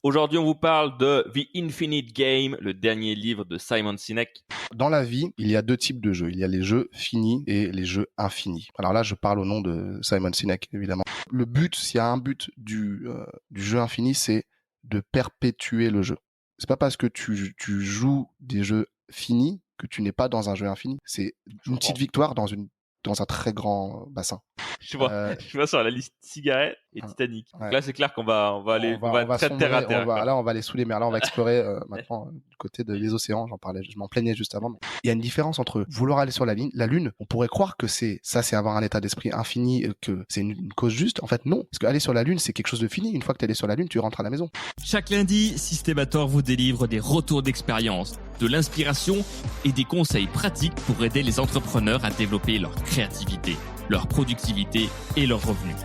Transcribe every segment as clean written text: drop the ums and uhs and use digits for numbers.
Aujourd'hui, on vous parle de The Infinite Game, le dernier livre de Simon Sinek. Dans la vie, il y a deux types de jeux. Il y a les jeux finis et les jeux infinis. Alors là, je parle au nom de Simon Sinek, évidemment. Le but, s'il y a un but du jeu infini, c'est de perpétuer le jeu. C'est pas parce que tu joues des jeux finis que tu n'es pas dans un jeu infini. C'est une petite victoire dans un très grand bassin. Je vois sur la liste cigarettes et Titanic. Ouais. Donc là, c'est clair qu'on va être très terre à terre. Là, on va aller sous les mers. Là, on va explorer maintenant du côté des océans. Je m'en plaignais juste avant. Il y a une différence entre vouloir aller sur la Lune. On pourrait croire que c'est avoir un état d'esprit infini, que c'est une cause juste. En fait, non. Parce qu'aller sur la Lune, c'est quelque chose de fini. Une fois que tu es allé sur la Lune, tu rentres à la maison. Chaque lundi, Systemator vous délivre des retours d'expérience, de l'inspiration et des conseils pratiques pour aider les entrepreneurs à développer leur créativité, leur productivité et leurs revenus.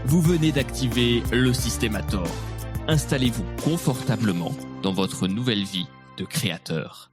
Vous venez d'activer le Systemator. Installez-vous confortablement dans votre nouvelle vie de créateur.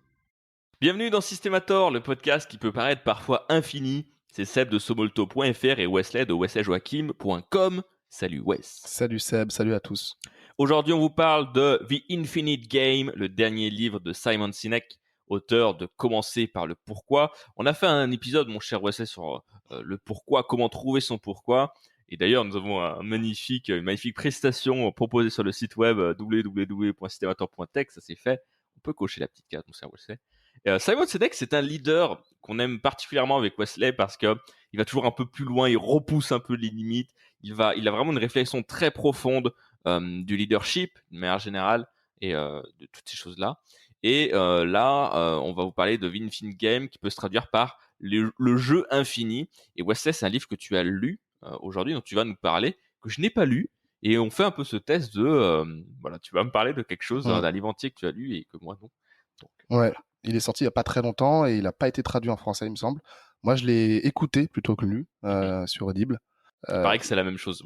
Bienvenue dans Systemator, le podcast qui peut paraître parfois infini. C'est Seb de Somolto.fr et Wesley de wesleyjoachim.com. Salut Wes. Salut Seb, salut à tous. Aujourd'hui, on vous parle de The Infinite Game, le dernier livre de Simon Sinek, auteur de Commencer par le pourquoi. On a fait un épisode, mon cher Wesley, sur le pourquoi, comment trouver son pourquoi. Et d'ailleurs, nous avons une magnifique prestation proposée sur le site web www.systemator.tech. Ça c'est fait. On peut cocher la petite case, mon cher Wesley. Simon Sinek, c'est un leader qu'on aime particulièrement avec Wesley parce que il va toujours un peu plus loin, il repousse un peu les limites. Il a vraiment une réflexion très profonde du leadership, de manière générale, et de toutes ces choses-là. Et là, on va vous parler de The Infinite Game, qui peut se traduire par le jeu infini. Et Wesley, c'est un livre que tu as lu aujourd'hui, dont tu vas nous parler, que je n'ai pas lu. Et on fait un peu ce test de... tu vas me parler de quelque chose, d'un livre entier que tu as lu et que moi, non. Donc, ouais, il est sorti il n'y a pas très longtemps et il n'a pas été traduit en français, il me semble. Moi, je l'ai écouté plutôt que lu sur Audible. Il paraît que c'est la même chose.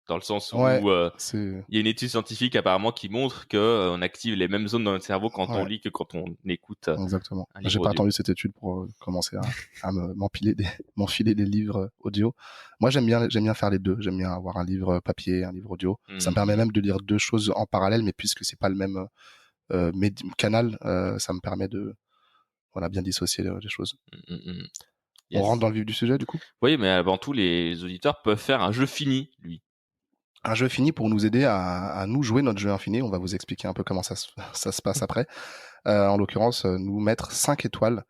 Dans le sens où il y a une étude scientifique apparemment qui montre que on active les mêmes zones dans notre cerveau quand on lit que quand on écoute. Exactement. J'ai pas attendu cette étude pour commencer à m'enfiler des livres audio. Moi, j'aime bien faire les deux. J'aime bien avoir un livre papier, un livre audio. Ça me permet même de lire deux choses en parallèle, mais puisque c'est pas le même canal, ça me permet de bien dissocier les choses. Yes. On rentre dans le vif du sujet, du coup. Oui, mais avant tout, les auditeurs peuvent faire un jeu fini, lui. Un jeu fini pour nous aider à nous jouer notre jeu infini. On va vous expliquer un peu comment ça se passe après. En l'occurrence, nous mettre 5 étoiles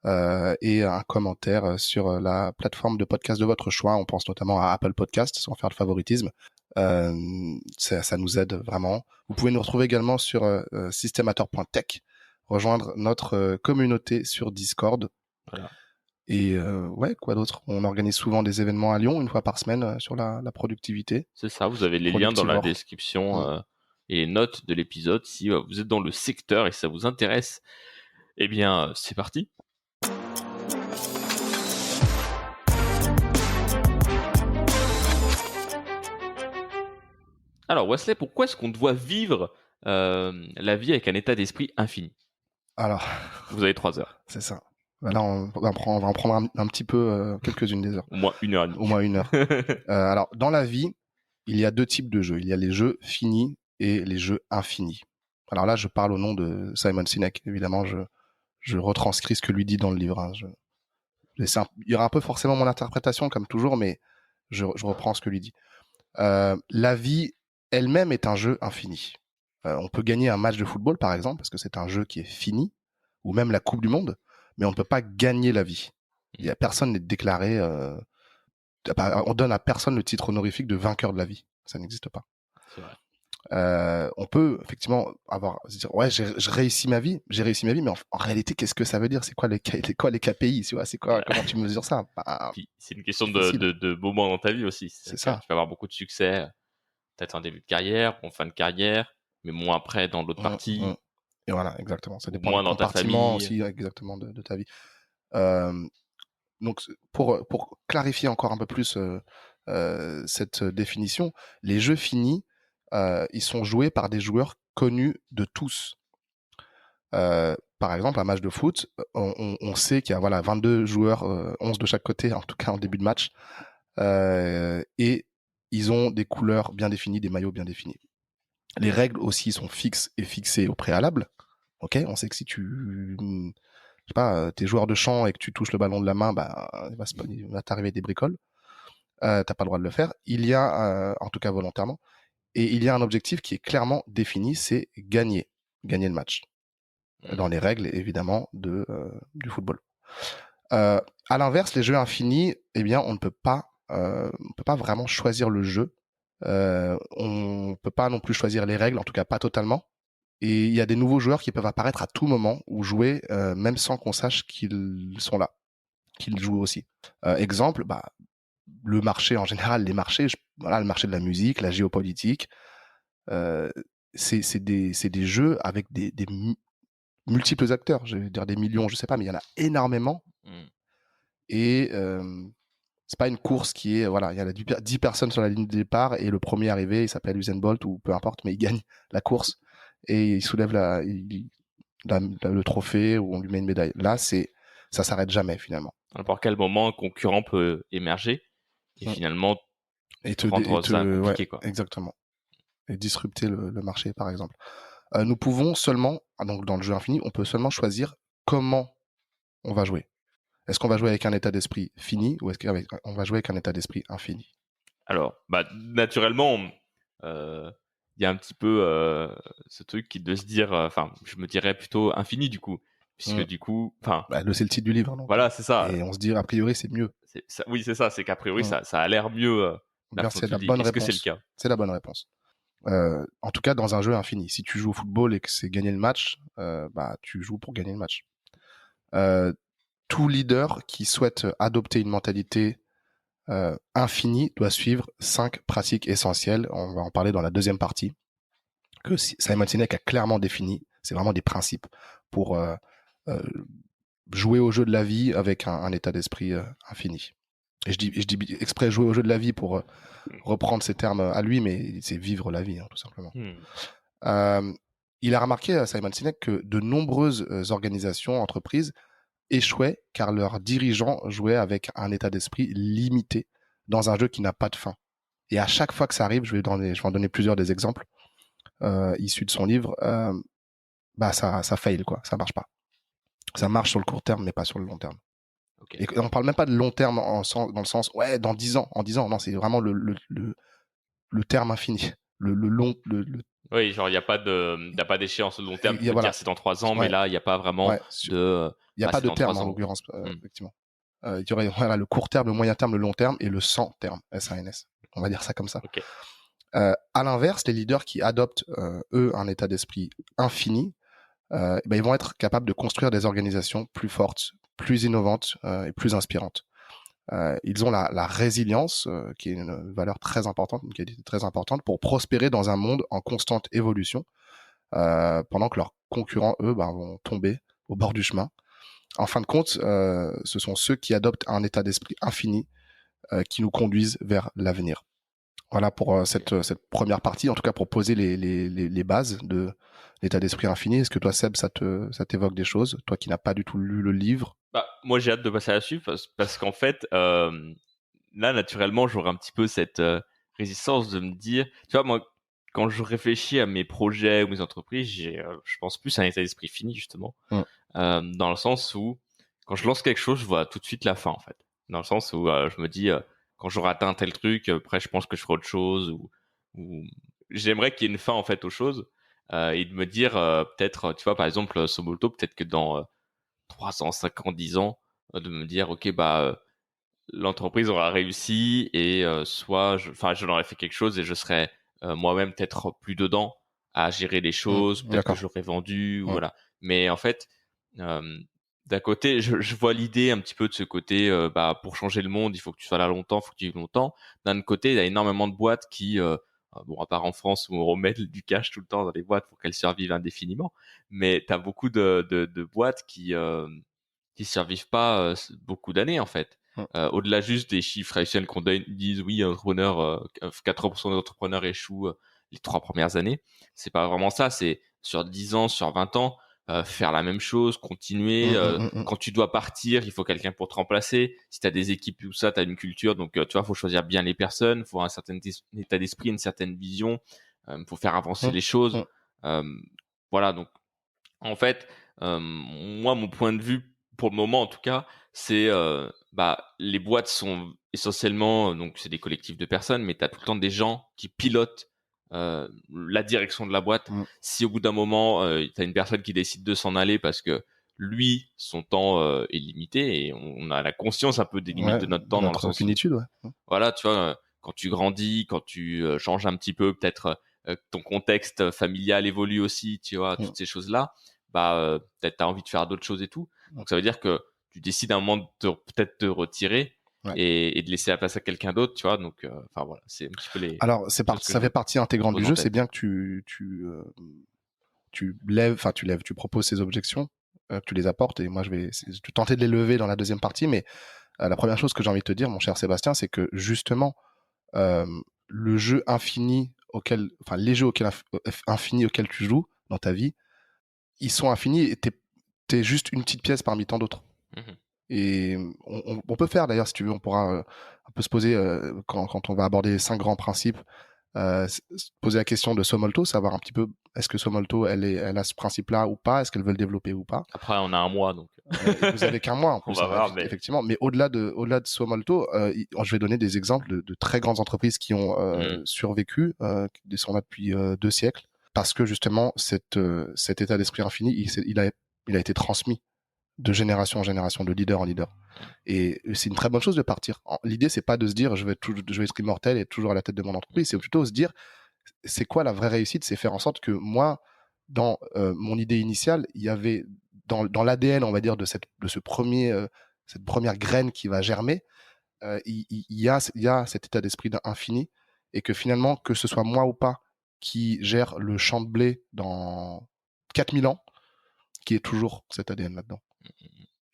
et un commentaire sur la plateforme de podcast de votre choix. On pense notamment à Apple Podcast, sans faire le favoritisme. Ça nous aide vraiment. Vous pouvez nous retrouver également sur systemator.tech, rejoindre notre communauté sur Discord. Voilà. Et quoi d'autre ? On organise souvent des événements à Lyon une fois par semaine sur la productivité. C'est ça, vous avez les liens dans la description et les notes de l'épisode si vous êtes dans le secteur et ça vous intéresse. Eh bien, c'est parti. Alors Wesley, pourquoi est-ce qu'on doit vivre la vie avec un état d'esprit infini ? Alors, vous avez 3 heures. C'est ça. Là, on va en prendre un petit peu quelques-unes des heures. Au moins 1 heure. Au moins 1 heure. Alors, dans la vie, il y a deux types de jeux. Il y a les jeux finis et les jeux infinis. Alors là, je parle au nom de Simon Sinek. Évidemment, je retranscris ce que lui dit dans le livre. Il y aura un peu forcément mon interprétation, comme toujours, mais je reprends ce que lui dit. La vie elle-même est un jeu infini. On peut gagner un match de football, par exemple, parce que c'est un jeu qui est fini, ou même la Coupe du Monde, mais on ne peut pas gagner la vie. Il y a personne n'est déclaré. On donne à personne le titre honorifique de vainqueur de la vie. Ça n'existe pas. C'est vrai. On peut effectivement se dire j'ai réussi ma vie, mais en réalité qu'est-ce que ça veut dire ? C'est quoi les KPI ? C'est quoi comment tu mesures ça ? Puis, c'est une question de moments dans ta vie aussi. C'est ça. Tu vas avoir beaucoup de succès, peut-être en début de carrière, en fin de carrière, mais moins après dans l'autre partie. Et voilà, exactement. Ça dépend moins du dans ta compartiment famille. aussi, exactement, de ta vie. Donc, pour clarifier encore un peu plus cette définition, les jeux finis, ils sont joués par des joueurs connus de tous. Par exemple, un match de foot, on sait qu'il y a 22 joueurs, 11 de chaque côté, en tout cas en début de match, et ils ont des couleurs bien définies, des maillots bien définis. Les règles aussi sont fixes et fixées au préalable. Ok, on sait que si tu, je sais pas, t'es joueur de champ et que tu touches le ballon de la main, bah, il va t'arriver des bricoles. T'as pas le droit de le faire. Il y a, en tout cas volontairement, et il y a un objectif qui est clairement défini, c'est gagner le match. Dans les règles, évidemment, du football. À l'inverse, les jeux infinis, eh bien, on peut pas vraiment choisir le jeu. On peut pas non plus choisir les règles, en tout cas pas totalement. Et il y a des nouveaux joueurs qui peuvent apparaître à tout moment ou jouer même sans qu'on sache qu'ils sont là, qu'ils jouent aussi. Exemple, bah, le marché en général, les marchés, voilà, le marché de la musique, la géopolitique, euh, c'est des jeux avec des multiples acteurs. Je vais dire des millions, je sais pas, mais il y en a énormément. Et c'est pas une course qui est, voilà, il y a 10 personnes sur la ligne de départ et le premier arrivé, il s'appelle Usain Bolt ou peu importe, mais il gagne la course et il soulève le trophée ou on lui met une médaille. Là, ça s'arrête jamais finalement. À n'importe quel moment, un concurrent peut émerger et finalement rendre ça compliqué, ouais, quoi. Exactement. Et disrupter le marché, par exemple. Nous pouvons seulement, donc dans le jeu infini, on peut seulement choisir comment on va jouer. Est-ce qu'on va jouer avec un état d'esprit fini ou est-ce qu'on va jouer avec un état d'esprit infini? Alors, bah, naturellement, il y a un petit peu ce truc qui de se dire, enfin, je me dirais plutôt infini du coup, puisque du coup, enfin, Bah, c'est le titre du livre, donc. voilà, c'est ça. Et on se dit, a priori, c'est mieux. Oui, c'est ça, c'est qu'a priori, ça a l'air mieux. Bien, façon c'est dont la tu le dis. bonne Est-ce que c'est le réponse. cas? C'est la bonne réponse. En tout cas, dans un jeu infini. Si tu joues au football et que c'est gagner le match, bah, tu joues pour gagner le match. Tout leader qui souhaite adopter une mentalité infinie doit suivre 5 pratiques essentielles. On va en parler dans la deuxième partie, que Simon Sinek a clairement défini. C'est vraiment des principes pour jouer au jeu de la vie avec un état d'esprit infini. Et je dis exprès jouer au jeu de la vie pour reprendre ces termes à lui, mais c'est vivre la vie, hein, tout simplement. Il a remarqué, Simon Sinek, que de nombreuses organisations, entreprises échouaient car leurs dirigeants jouaient avec un état d'esprit limité dans un jeu qui n'a pas de fin. Et à chaque fois que ça arrive, je vais en donner plusieurs des exemples issus de son livre, bah ça fail, quoi, ça marche pas. Ça marche sur le court terme, mais pas sur le long terme. Okay. Et on parle même pas de long terme dans le sens, ouais, dans 10 ans, non, c'est vraiment le terme infini, le long, Oui, genre il n'y a pas d'échéance long terme. Tu peux dire c'est dans 3 ans, mais là il n'y a pas vraiment de. Il n'y a pas de terme en l'occurrence, effectivement. Il y aurait voilà, le court terme, le moyen terme, le long terme et le sans terme, SANS. On va dire ça comme ça. Okay. À l'inverse, les leaders qui adoptent eux un état d'esprit infini, ben, ils vont être capables de construire des organisations plus fortes, plus innovantes et plus inspirantes. Ils ont la résilience, qui est une valeur très importante, une qualité très importante, pour prospérer dans un monde en constante évolution, pendant que leurs concurrents, eux, ben, vont tomber au bord du chemin. En fin de compte, ce sont ceux qui adoptent un état d'esprit infini qui nous conduisent vers l'avenir. Voilà pour cette première partie, en tout cas pour poser les bases de l'état d'esprit infini. Est-ce que toi, Seb, ça t'évoque des choses? Toi qui n'as pas du tout lu le livre. Bah, moi, j'ai hâte de passer là-dessus parce qu'en fait, là, naturellement, j'aurais un petit peu cette résistance de me dire, tu vois, moi, quand je réfléchis à mes projets ou mes entreprises, je pense plus à un état d'esprit fini, justement, dans le sens où, quand je lance quelque chose, je vois tout de suite la fin, en fait. Dans le sens où je me dis, quand j'aurai atteint tel truc, après, je pense que je ferai autre chose, ou j'aimerais qu'il y ait une fin, en fait, aux choses, et de me dire, peut-être, tu vois, par exemple, Sobolto, peut-être que dans 3 ans, 5 ans, 10 ans, de me dire, ok, bah, l'entreprise aura réussi et soit je leur ai fait quelque chose et je serais moi-même peut-être plus dedans à gérer les choses, peut-être que j'aurais vendu, voilà. Mais en fait, d'un côté, je vois l'idée un petit peu de ce côté, bah, pour changer le monde, il faut que tu sois là longtemps, il faut que tu vives longtemps. D'un autre côté, il y a énormément de boîtes qui, bon, à part en France où on remet du cash tout le temps dans les boîtes pour qu'elles survivent indéfiniment, mais tu as beaucoup de boîtes qui survivent pas beaucoup d'années en fait. Au-delà juste des chiffres traditionnels qu'on disent oui, 80% des entrepreneurs échouent les 3 premières années. C'est pas vraiment ça. C'est sur 10 ans, sur 20 ans, faire la même chose, continuer. Quand tu dois partir, il faut quelqu'un pour te remplacer. Si tu as des équipes, tout ça, tu as une culture. Donc, tu vois, faut choisir bien les personnes. Il faut un certain état d'esprit, une certaine vision. faut faire avancer les choses. Voilà, donc en fait, moi, mon point de vue, pour le moment en tout cas, c'est les boîtes sont essentiellement, donc c'est des collectifs de personnes, mais tu as tout le temps des gens qui pilotent la direction de la boîte. Si au bout d'un moment, tu as une personne qui décide de s'en aller parce que lui, son temps est limité, et on a la conscience un peu des limites de notre temps, dans le sens où, finitude, voilà, tu vois, quand tu grandis, quand tu changes un petit peu, peut-être ton contexte familial évolue aussi, tu vois, toutes ces choses-là, peut-être t'as envie de faire d'autres choses et tout. Donc ça veut dire que tu décides à un moment de peut-être te retirer et de laisser la place à quelqu'un d'autre, tu vois. Donc, enfin voilà, c'est un petit peu les. Alors, ça fait partie intégrante du jeu. C'est bien que tu proposes ces objections, que tu les apportes, et moi je vais tenter de les lever dans la deuxième partie. Mais la première chose que j'ai envie de te dire, mon cher Sébastien, c'est que justement, le jeu infini les jeux infinis auxquels tu joues dans ta vie, ils sont infinis, et t'es juste une petite pièce parmi tant d'autres. Et on peut faire, d'ailleurs, si tu veux, on pourra un peu se poser, quand on va aborder les 5 grands principes, se poser la question de Somolto, savoir un petit peu, est-ce que Somolto, elle a ce principe-là ou pas, est-ce qu'elle veut le développer ou pas. Après, on a un mois, donc. Vous avez qu'un mois en plus, on va voir, effectivement. Mais au-delà de Somolto, je vais donner des exemples de très grandes entreprises qui ont survécu, qui sont là depuis 2 siècles, parce que justement, cet état d'esprit infini, il a été transmis de génération en génération, de leader en leader. Et c'est une très bonne chose de partir. L'idée, c'est pas de se dire je vais être immortel et être toujours à la tête de mon entreprise. C'est plutôt se dire c'est quoi la vraie réussite, c'est faire en sorte que moi, dans mon idée initiale, il y avait dans l'ADN, on va dire, cette première graine qui va germer, il y a cet état d'esprit d'infini, et que finalement, que ce soit moi ou pas qui gère le champ de blé dans 4000 ans, qui est toujours cet ADN là-dedans.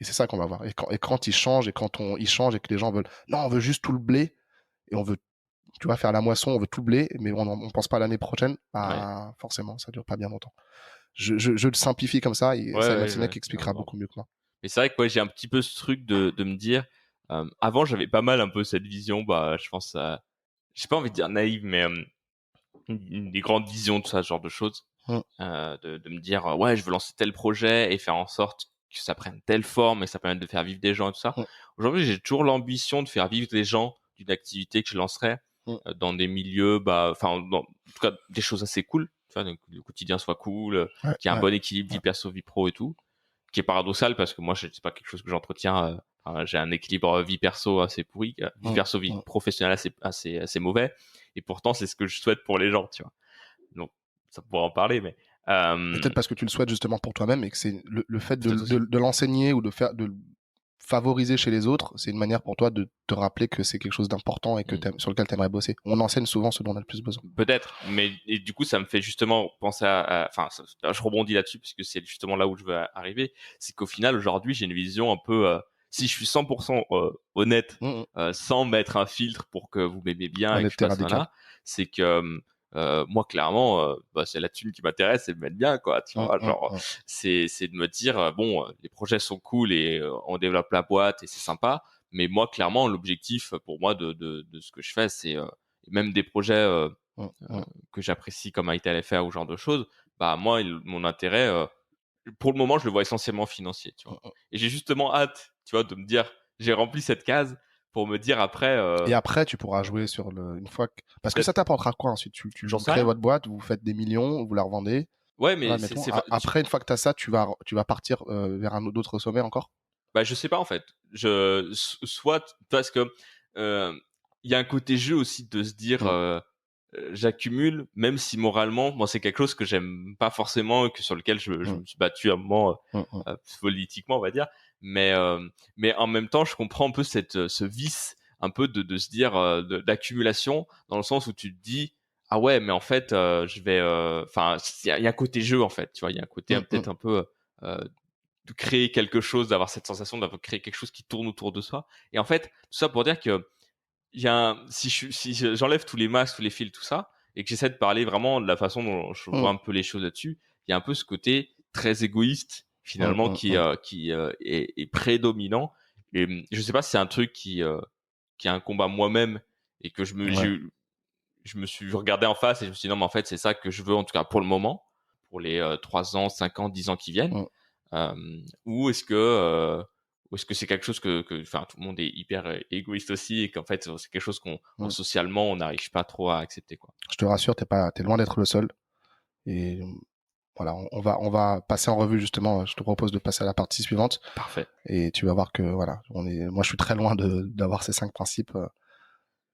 Et c'est ça qu'on va voir. Et quand il change, et il change, et que les gens veulent, non, on veut juste tout le blé, et on veut, tu vois, faire la moisson, on veut tout le blé, mais on pense pas à l'année prochaine, forcément, ça dure pas bien longtemps. Je le simplifie comme ça, et Simon Sinek expliquera beaucoup mieux que moi. Mais c'est vrai que j'ai un petit peu ce truc de me dire, avant j'avais pas mal un peu cette vision, je pense, j'ai pas envie de dire naïve, mais des grandes visions, tout ça, ce genre de choses, de me dire, ouais, je veux lancer tel projet et faire en sorte que ça prenne telle forme et ça permette de faire vivre des gens et tout ça. Aujourd'hui, j'ai toujours l'ambition de faire vivre des gens d'une activité que je lancerai dans des milieux, en tout cas, des choses assez cool, tu vois, que le quotidien soit cool, qu'il y ait un bon équilibre vie perso, vie pro et tout, qui est paradoxal parce que moi, c'est pas quelque chose que j'entretiens. J'ai un équilibre vie perso assez pourri, vie perso, vie professionnelle assez mauvais, et pourtant c'est ce que je souhaite pour les gens, tu vois. Donc ça pourrait en parler, mais peut-être parce que tu le souhaites justement pour toi-même, et que c'est le fait de l'enseigner ou de favoriser chez les autres, c'est une manière pour toi de te rappeler que c'est quelque chose d'important et sur lequel tu aimerais bosser. On enseigne souvent ce dont on a le plus besoin. Peut-être, mais et du coup, ça me fait justement penser je rebondis là-dessus puisque c'est justement là où je veux arriver. C'est qu'au final, aujourd'hui, j'ai une vision un peu, si je suis 100% honnête, sans mettre un filtre pour que vous m'aimez bien et que je passe là, c'est que moi, clairement, c'est la thune qui m'intéresse, et de mettre bien, quoi. Tu vois, c'est de me dire, les projets sont cool et on développe la boîte et c'est sympa. Mais moi, clairement, l'objectif pour moi de ce que je fais, c'est même des projets que j'apprécie comme ITLFR ou ce genre de choses. Moi, mon intérêt, pour le moment, je le vois essentiellement financier, tu vois. Et j'ai justement hâte, tu vois, de me dire, j'ai rempli cette case pour me dire après. Et après, tu pourras jouer sur une fois parce que ça t'apportera quoi ensuite? Tu crées votre boîte, vous faites des millions, vous la revendez. Ouais, mais après, une fois que tu as ça, tu vas partir vers un autre sommet encore? Je sais pas, en fait. Soit parce que il y a un côté jeu aussi de se dire j'accumule, même si moralement, moi, c'est quelque chose que j'aime pas forcément et sur lequel je me suis battu à un moment politiquement, on va dire. Mais en même temps, je comprends un peu ce vice un peu de se dire d'accumulation, dans le sens où tu te dis ah ouais, mais en fait je vais il y a un côté jeu, en fait, tu vois, il y a un côté peut-être un peu de créer quelque chose, d'avoir cette sensation d'avoir créé quelque chose qui tourne autour de soi. Et en fait, tout ça pour dire que si j'enlève tous les masques, tous les fils, tout ça, et que j'essaie de parler vraiment de la façon dont je vois un peu les choses là-dessus, il y a un peu ce côté très égoïste finalement qui est prédominant. Et je sais pas si c'est un truc qui est un combat moi-même et que je me suis regardé en face et je me suis dit non mais en fait c'est ça que je veux en tout cas pour le moment, pour les 3 ans, 5 ans, 10 ans qui viennent. Ou est-ce que c'est quelque chose que enfin tout le monde est hyper égoïste aussi et qu'en fait c'est quelque chose qu'on socialement on n'arrive pas trop à accepter quoi. Je te rassure, t'es loin d'être le seul. Et voilà, on va passer en revue justement. Je te propose de passer à la partie suivante. Parfait. Et tu vas voir que voilà, moi je suis très loin d'avoir ces 5 principes.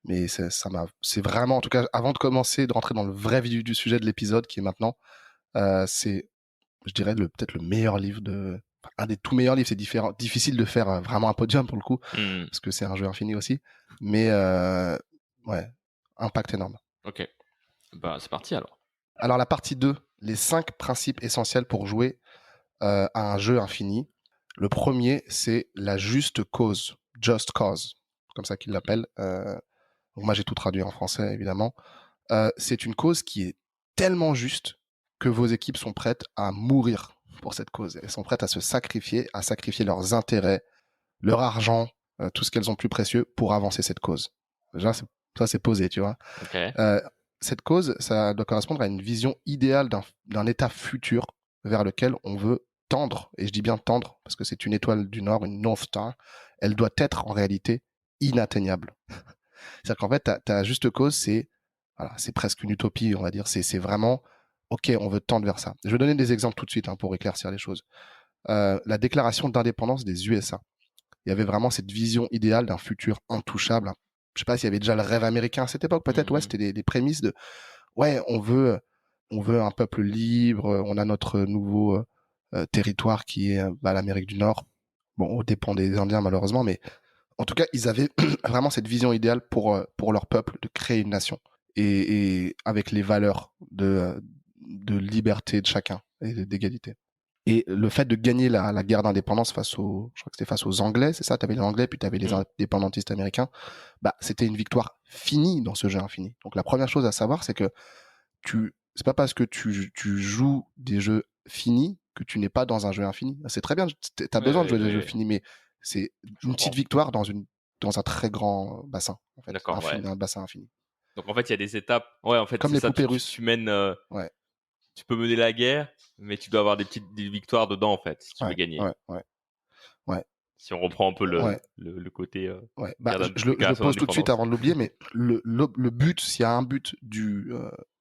Mais c'est vraiment, en tout cas, avant de commencer, de rentrer dans le vrai vif du sujet de l'épisode qui est maintenant, c'est, je dirais, peut-être le meilleur livre un des tout meilleurs livres. C'est difficile de faire vraiment un podium pour le coup, parce que c'est un jeu infini aussi. Mais ouais, impact énorme. Ok, bah c'est parti alors. Alors la partie 2, les 5 principes essentiels pour jouer à un jeu infini. Le premier, c'est la juste cause, just cause, comme ça qu'ils l'appellent. Donc moi j'ai tout traduit en français évidemment. C'est une cause qui est tellement juste que vos équipes sont prêtes à mourir pour cette cause. Elles sont prêtes à se sacrifier, à sacrifier leurs intérêts, leur argent, tout ce qu'elles ont de plus précieux pour avancer cette cause. Déjà, ça c'est posé, tu vois. Okay. Cette cause, ça doit correspondre à une vision idéale d'un état futur vers lequel on veut tendre, et je dis bien tendre, parce que c'est une étoile du Nord, une North Star, elle doit être en réalité inatteignable. C'est-à-dire qu'en fait, ta juste cause, c'est presque une utopie, on va dire. C'est vraiment, ok, on veut tendre vers ça. Je vais donner des exemples tout de suite pour éclaircir les choses. La déclaration d'indépendance des USA. Il y avait vraiment cette vision idéale d'un futur intouchable. Je sais pas s'il y avait déjà le rêve américain à cette époque, peut-être. Ouais, c'était des prémices de, ouais, on veut un peuple libre. On a notre nouveau territoire qui est l'Amérique du Nord. Bon, on dépend des Indiens malheureusement, mais en tout cas, ils avaient vraiment cette vision idéale pour leur peuple de créer une nation et avec les valeurs de liberté de chacun et d'égalité. Et le fait de gagner la guerre d'indépendance je crois que c'était face aux Anglais, c'est ça, tu avais les Anglais, puis tu avais les indépendantistes américains, c'était une victoire finie dans ce jeu infini. Donc la première chose à savoir, c'est que c'est pas parce que tu joues des jeux finis que tu n'es pas dans un jeu infini. C'est très bien, tu as besoin de jouer des jeux finis, mais c'est une petite victoire dans un très grand bassin, en fait. D'accord, un bassin infini. Donc en fait, il y a des étapes. Ouais, en fait, comme les poupées russes. Tu mènes. Tu peux mener la guerre, mais tu dois avoir des victoires dedans, en fait, si tu veux gagner. Ouais. Si on reprend un peu le côté. Je le pose tout de suite avant de l'oublier, mais le but, s'il y a un but du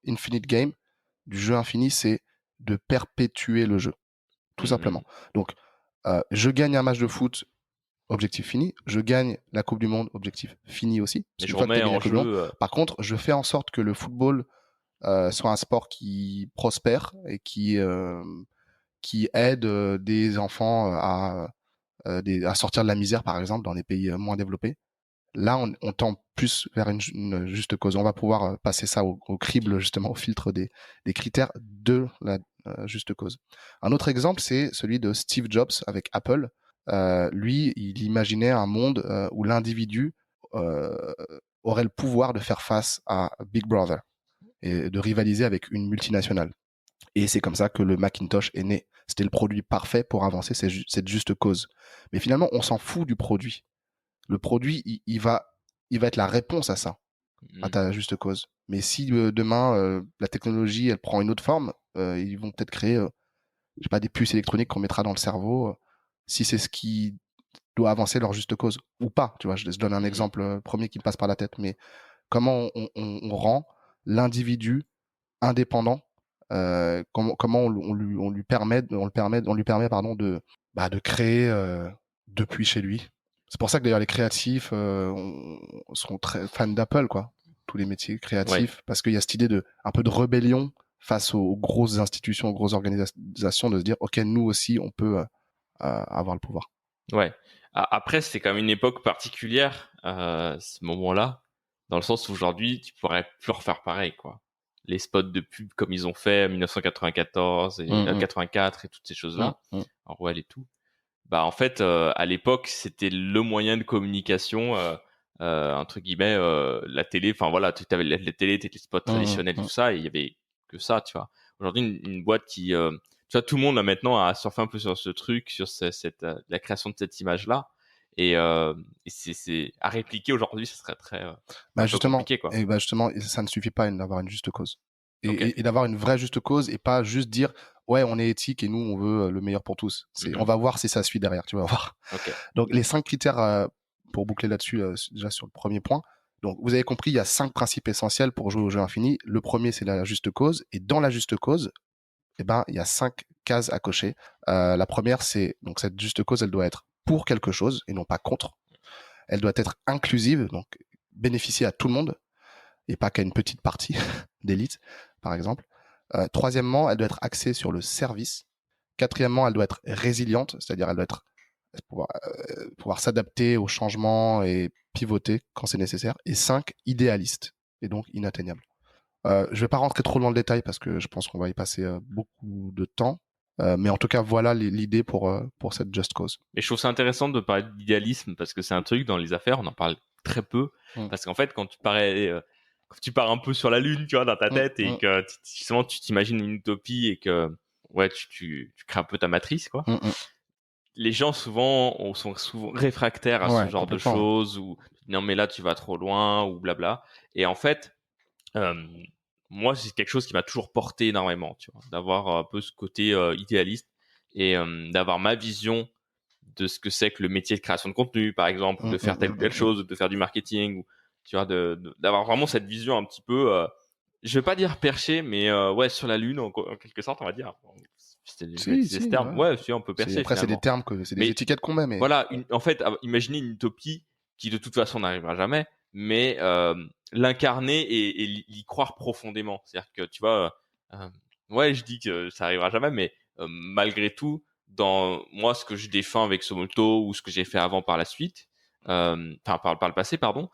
Infinite Game, du jeu infini, c'est de perpétuer le jeu, tout simplement. Donc, je gagne un match de foot, objectif fini. Je gagne la Coupe du Monde, objectif fini aussi. Mais je remets en jeu. Par contre, je fais en sorte que le football soit un sport qui prospère et qui aide des enfants à sortir de la misère, par exemple, dans les pays moins développés. Là, on tend plus vers une juste cause. On va pouvoir passer ça au crible, justement, au filtre des critères de la juste cause. Un autre exemple, c'est celui de Steve Jobs avec Apple. Lui, il imaginait un monde où l'individu aurait le pouvoir de faire face à Big Brother et de rivaliser avec une multinationale. Et c'est comme ça que le Macintosh est né. C'était le produit parfait pour avancer cette juste cause. Mais finalement, on s'en fout du produit. Le produit, il va être la réponse à ça, à ta juste cause. Mais si demain, la technologie, elle prend une autre forme, ils vont peut-être créer, je sais pas, des puces électroniques qu'on mettra dans le cerveau, si c'est ce qui doit avancer leur juste cause. Ou pas, tu vois. Je donne un exemple premier qui me passe par la tête. Mais comment on rend l'individu indépendant, comment on lui permet de créer depuis chez lui. C'est pour ça que d'ailleurs les créatifs sont très fans d'Apple, quoi. Tous les métiers créatifs, parce qu'il y a cette idée un peu de rébellion face aux grosses institutions, aux grosses organisations, de se dire, ok, nous aussi, on peut avoir le pouvoir. Ouais. Après, c'est quand même une époque particulière, ce moment-là, dans le sens où aujourd'hui, tu pourrais plus refaire pareil, quoi. Les spots de pub comme ils ont fait en 1994 et 84 et toutes ces choses-là, Orwell et tout. En fait, à l'époque, c'était le moyen de communication, entre guillemets, la télé. Enfin voilà, tu avais la télé, tes spots traditionnels, tout ça, et il y avait que ça, tu vois. Aujourd'hui, une boîte qui, tu vois, tout le monde a maintenant à surfer un peu sur ce truc, sur la création de cette image-là. Et c'est à répliquer aujourd'hui, ça serait très justement, compliqué, quoi. et justement, ça ne suffit pas d'avoir une juste cause. Okay. Et d'avoir une vraie juste cause et pas juste dire ouais, on est éthique et nous on veut le meilleur pour tous. On va voir si ça suit derrière, tu vas voir. Okay. Donc les 5 critères pour boucler là-dessus déjà sur le premier point. Donc vous avez compris, il y a 5 principes essentiels pour jouer au jeu infini. Le premier, c'est la juste cause, et dans la juste cause, il y a 5 cases à cocher. La première, c'est donc cette juste cause, elle doit être pour quelque chose et non pas contre. Elle doit être inclusive, donc bénéficier à tout le monde et pas qu'à une petite partie d'élite, par exemple. Troisièmement, elle doit être axée sur le service. Quatrièmement, elle doit être résiliente, c'est-à-dire elle doit être pouvoir s'adapter aux changements et pivoter quand c'est nécessaire. Et 5, idéaliste et donc inatteignable. Je vais pas rentrer trop dans le détail parce que je pense qu'on va y passer beaucoup de temps. Mais en tout cas, voilà l'idée pour cette Just Cause. Mais je trouve ça intéressant de parler d'idéalisme parce que c'est un truc dans les affaires, on en parle très peu. Parce qu'en fait, quand tu pars un peu sur la lune, tu vois, dans ta tête et que justement tu t'imagines une utopie et que ouais, tu crées un peu ta matrice, quoi. Les gens sont souvent réfractaires à ce genre de choses, ou non mais là tu vas trop loin, ou blabla. Et en fait, moi c'est quelque chose qui m'a toujours porté énormément, tu vois, d'avoir un peu ce côté idéaliste et d'avoir ma vision de ce que c'est que le métier de création de contenu, par exemple, de faire telle ou telle chose, de faire du marketing, ou tu vois, d'avoir vraiment cette vision un petit peu, je vais pas dire perché, mais ouais, sur la lune en quelque sorte, on va dire. C'est des termes. Ouais, si on peut percer. Après, c'est des termes c'est des étiquettes qu'on met. Mais voilà, en fait, imaginez une utopie qui de toute façon n'arrivera jamais, mais l'incarner et y croire profondément. C'est-à-dire que tu vois, ouais, je dis que ça arrivera jamais, mais malgré tout, dans moi, ce que je défends avec Somolto ou ce que j'ai fait avant par la suite, par le passé, pardon,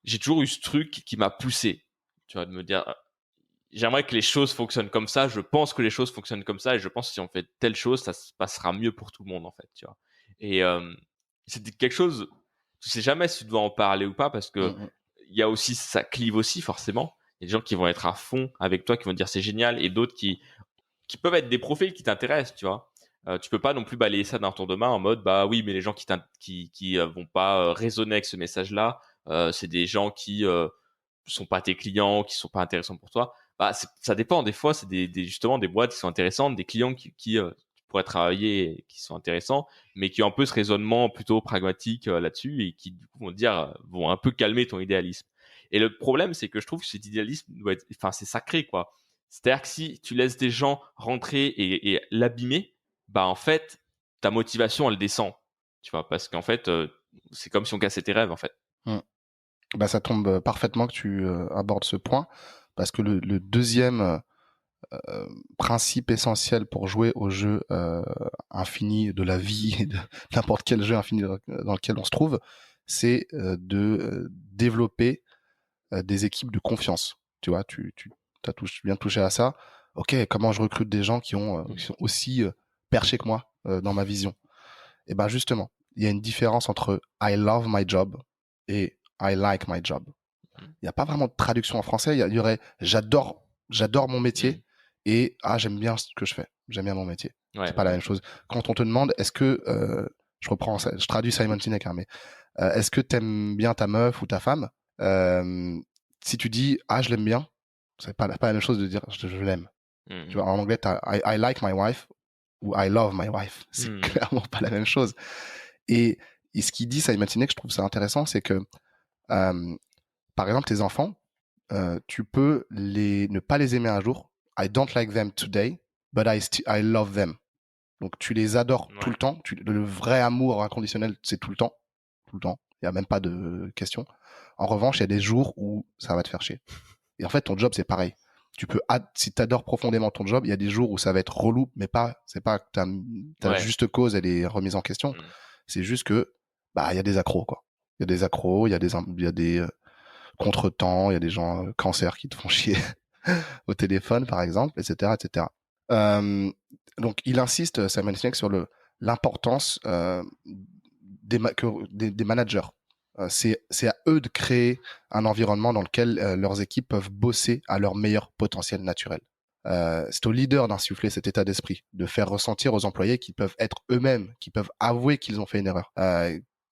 j'ai toujours eu ce truc qui m'a poussé, tu vois, de me dire, j'aimerais que les choses fonctionnent comme ça, je pense que les choses fonctionnent comme ça, et je pense que si on fait telle chose, ça se passera mieux pour tout le monde, en fait, tu vois. Et c'est quelque chose, tu sais jamais si tu dois en parler ou pas, parce que il y a aussi, ça clive aussi, forcément. Il y a des gens qui vont être à fond avec toi, qui vont dire c'est génial, et d'autres qui peuvent être des profils qui t'intéressent, tu vois. Tu peux pas non plus balayer ça d'un tour de main en mode bah oui, mais les gens qui vont pas raisonner avec ce message-là, c'est des gens qui sont pas tes clients, qui sont pas intéressants pour toi. Bah ça dépend. Des fois, c'est justement des boîtes qui sont intéressantes, des clients qui pourraient travailler et qui sont intéressants, mais qui ont un peu ce raisonnement plutôt pragmatique là-dessus et qui du coup vont un peu calmer ton idéalisme. Et le problème, c'est que je trouve que cet idéalisme c'est sacré, quoi. C'est-à-dire que si tu laisses des gens rentrer et l'abîmer, bah en fait, ta motivation, elle descend. Tu vois, parce qu'en fait, c'est comme si on cassait tes rêves, en fait. Bah, ça tombe parfaitement que tu abordes ce point, parce que le deuxième principe essentiel pour jouer au jeu infini de la vie et de n'importe quel jeu infini dans lequel on se trouve, c'est de développer des équipes de confiance. Tu vois, tu viens de toucher à ça. Ok, comment je recrute des gens qui sont aussi perchés que moi dans ma vision? Et ben justement, il y a une différence entre I love my job et I like my job. Il n'y a pas vraiment de traduction en français. Il y aurait j'adore mon métier et j'aime bien ce que je fais. J'aime bien mon métier. Ouais, c'est pas la même chose. Quand on te demande est-ce que je traduis Simon Sinek, mais est-ce que t'aimes bien ta meuf ou ta femme? Si tu dis je l'aime bien, c'est pas la même chose de dire je l'aime. Tu vois, en anglais t'as I like my wife ou I love my wife. C'est clairement pas la même chose. Et ce qu'il dit Simon Sinek, je trouve ça intéressant, c'est que par exemple tes enfants, tu peux ne pas les aimer un jour. I don't like them today, but I love them. Donc tu les adores tout le temps. Le vrai amour inconditionnel, c'est tout le temps. Tout le temps. Il n'y a même pas de question. En revanche, il y a des jours où ça va te faire chier. Et en fait, ton job, c'est pareil. Si tu adores profondément ton job, il y a des jours où ça va être relou, mais c'est pas que ta juste cause, elle est remise en question. C'est juste que, il y a des accros, quoi. Il y a des accros, il y a des contretemps, il y a des gens cancer qui te font chier au téléphone, par exemple, etc., etc. Donc, il insiste, Simon Sinek, sur l'importance des managers. C'est à eux de créer un environnement dans lequel leurs équipes peuvent bosser à leur meilleur potentiel naturel. C'est aux leaders d'insuffler cet état d'esprit, de faire ressentir aux employés qu'ils peuvent être eux-mêmes, qu'ils peuvent avouer qu'ils ont fait une erreur,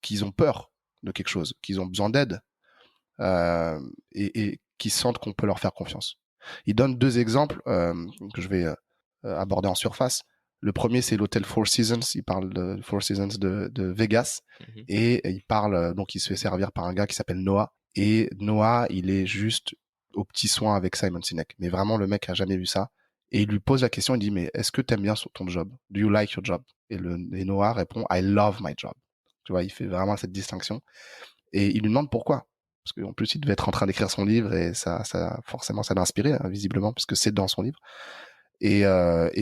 qu'ils ont peur de quelque chose, qu'ils ont besoin d'aide et qui sentent qu'on peut leur faire confiance. Il donne 2 exemples que je vais aborder en surface. Le premier, c'est l'hôtel Four Seasons. Il parle de Four Seasons de Vegas et il parle donc il se fait servir par un gars qui s'appelle Noah. Et Noah, il est juste aux petits soins avec Simon Sinek. Mais vraiment, le mec a jamais vu ça. Et il lui pose la question, il dit, mais est-ce que tu aimes bien ton job? Do you like your job? Et Noah répond, I love my job. Tu vois, il fait vraiment cette distinction. Et il lui demande pourquoi. Parce qu'en plus, il devait être en train d'écrire son livre et forcément, ça l'a inspiré, hein, visiblement, puisque c'est dans son livre. Et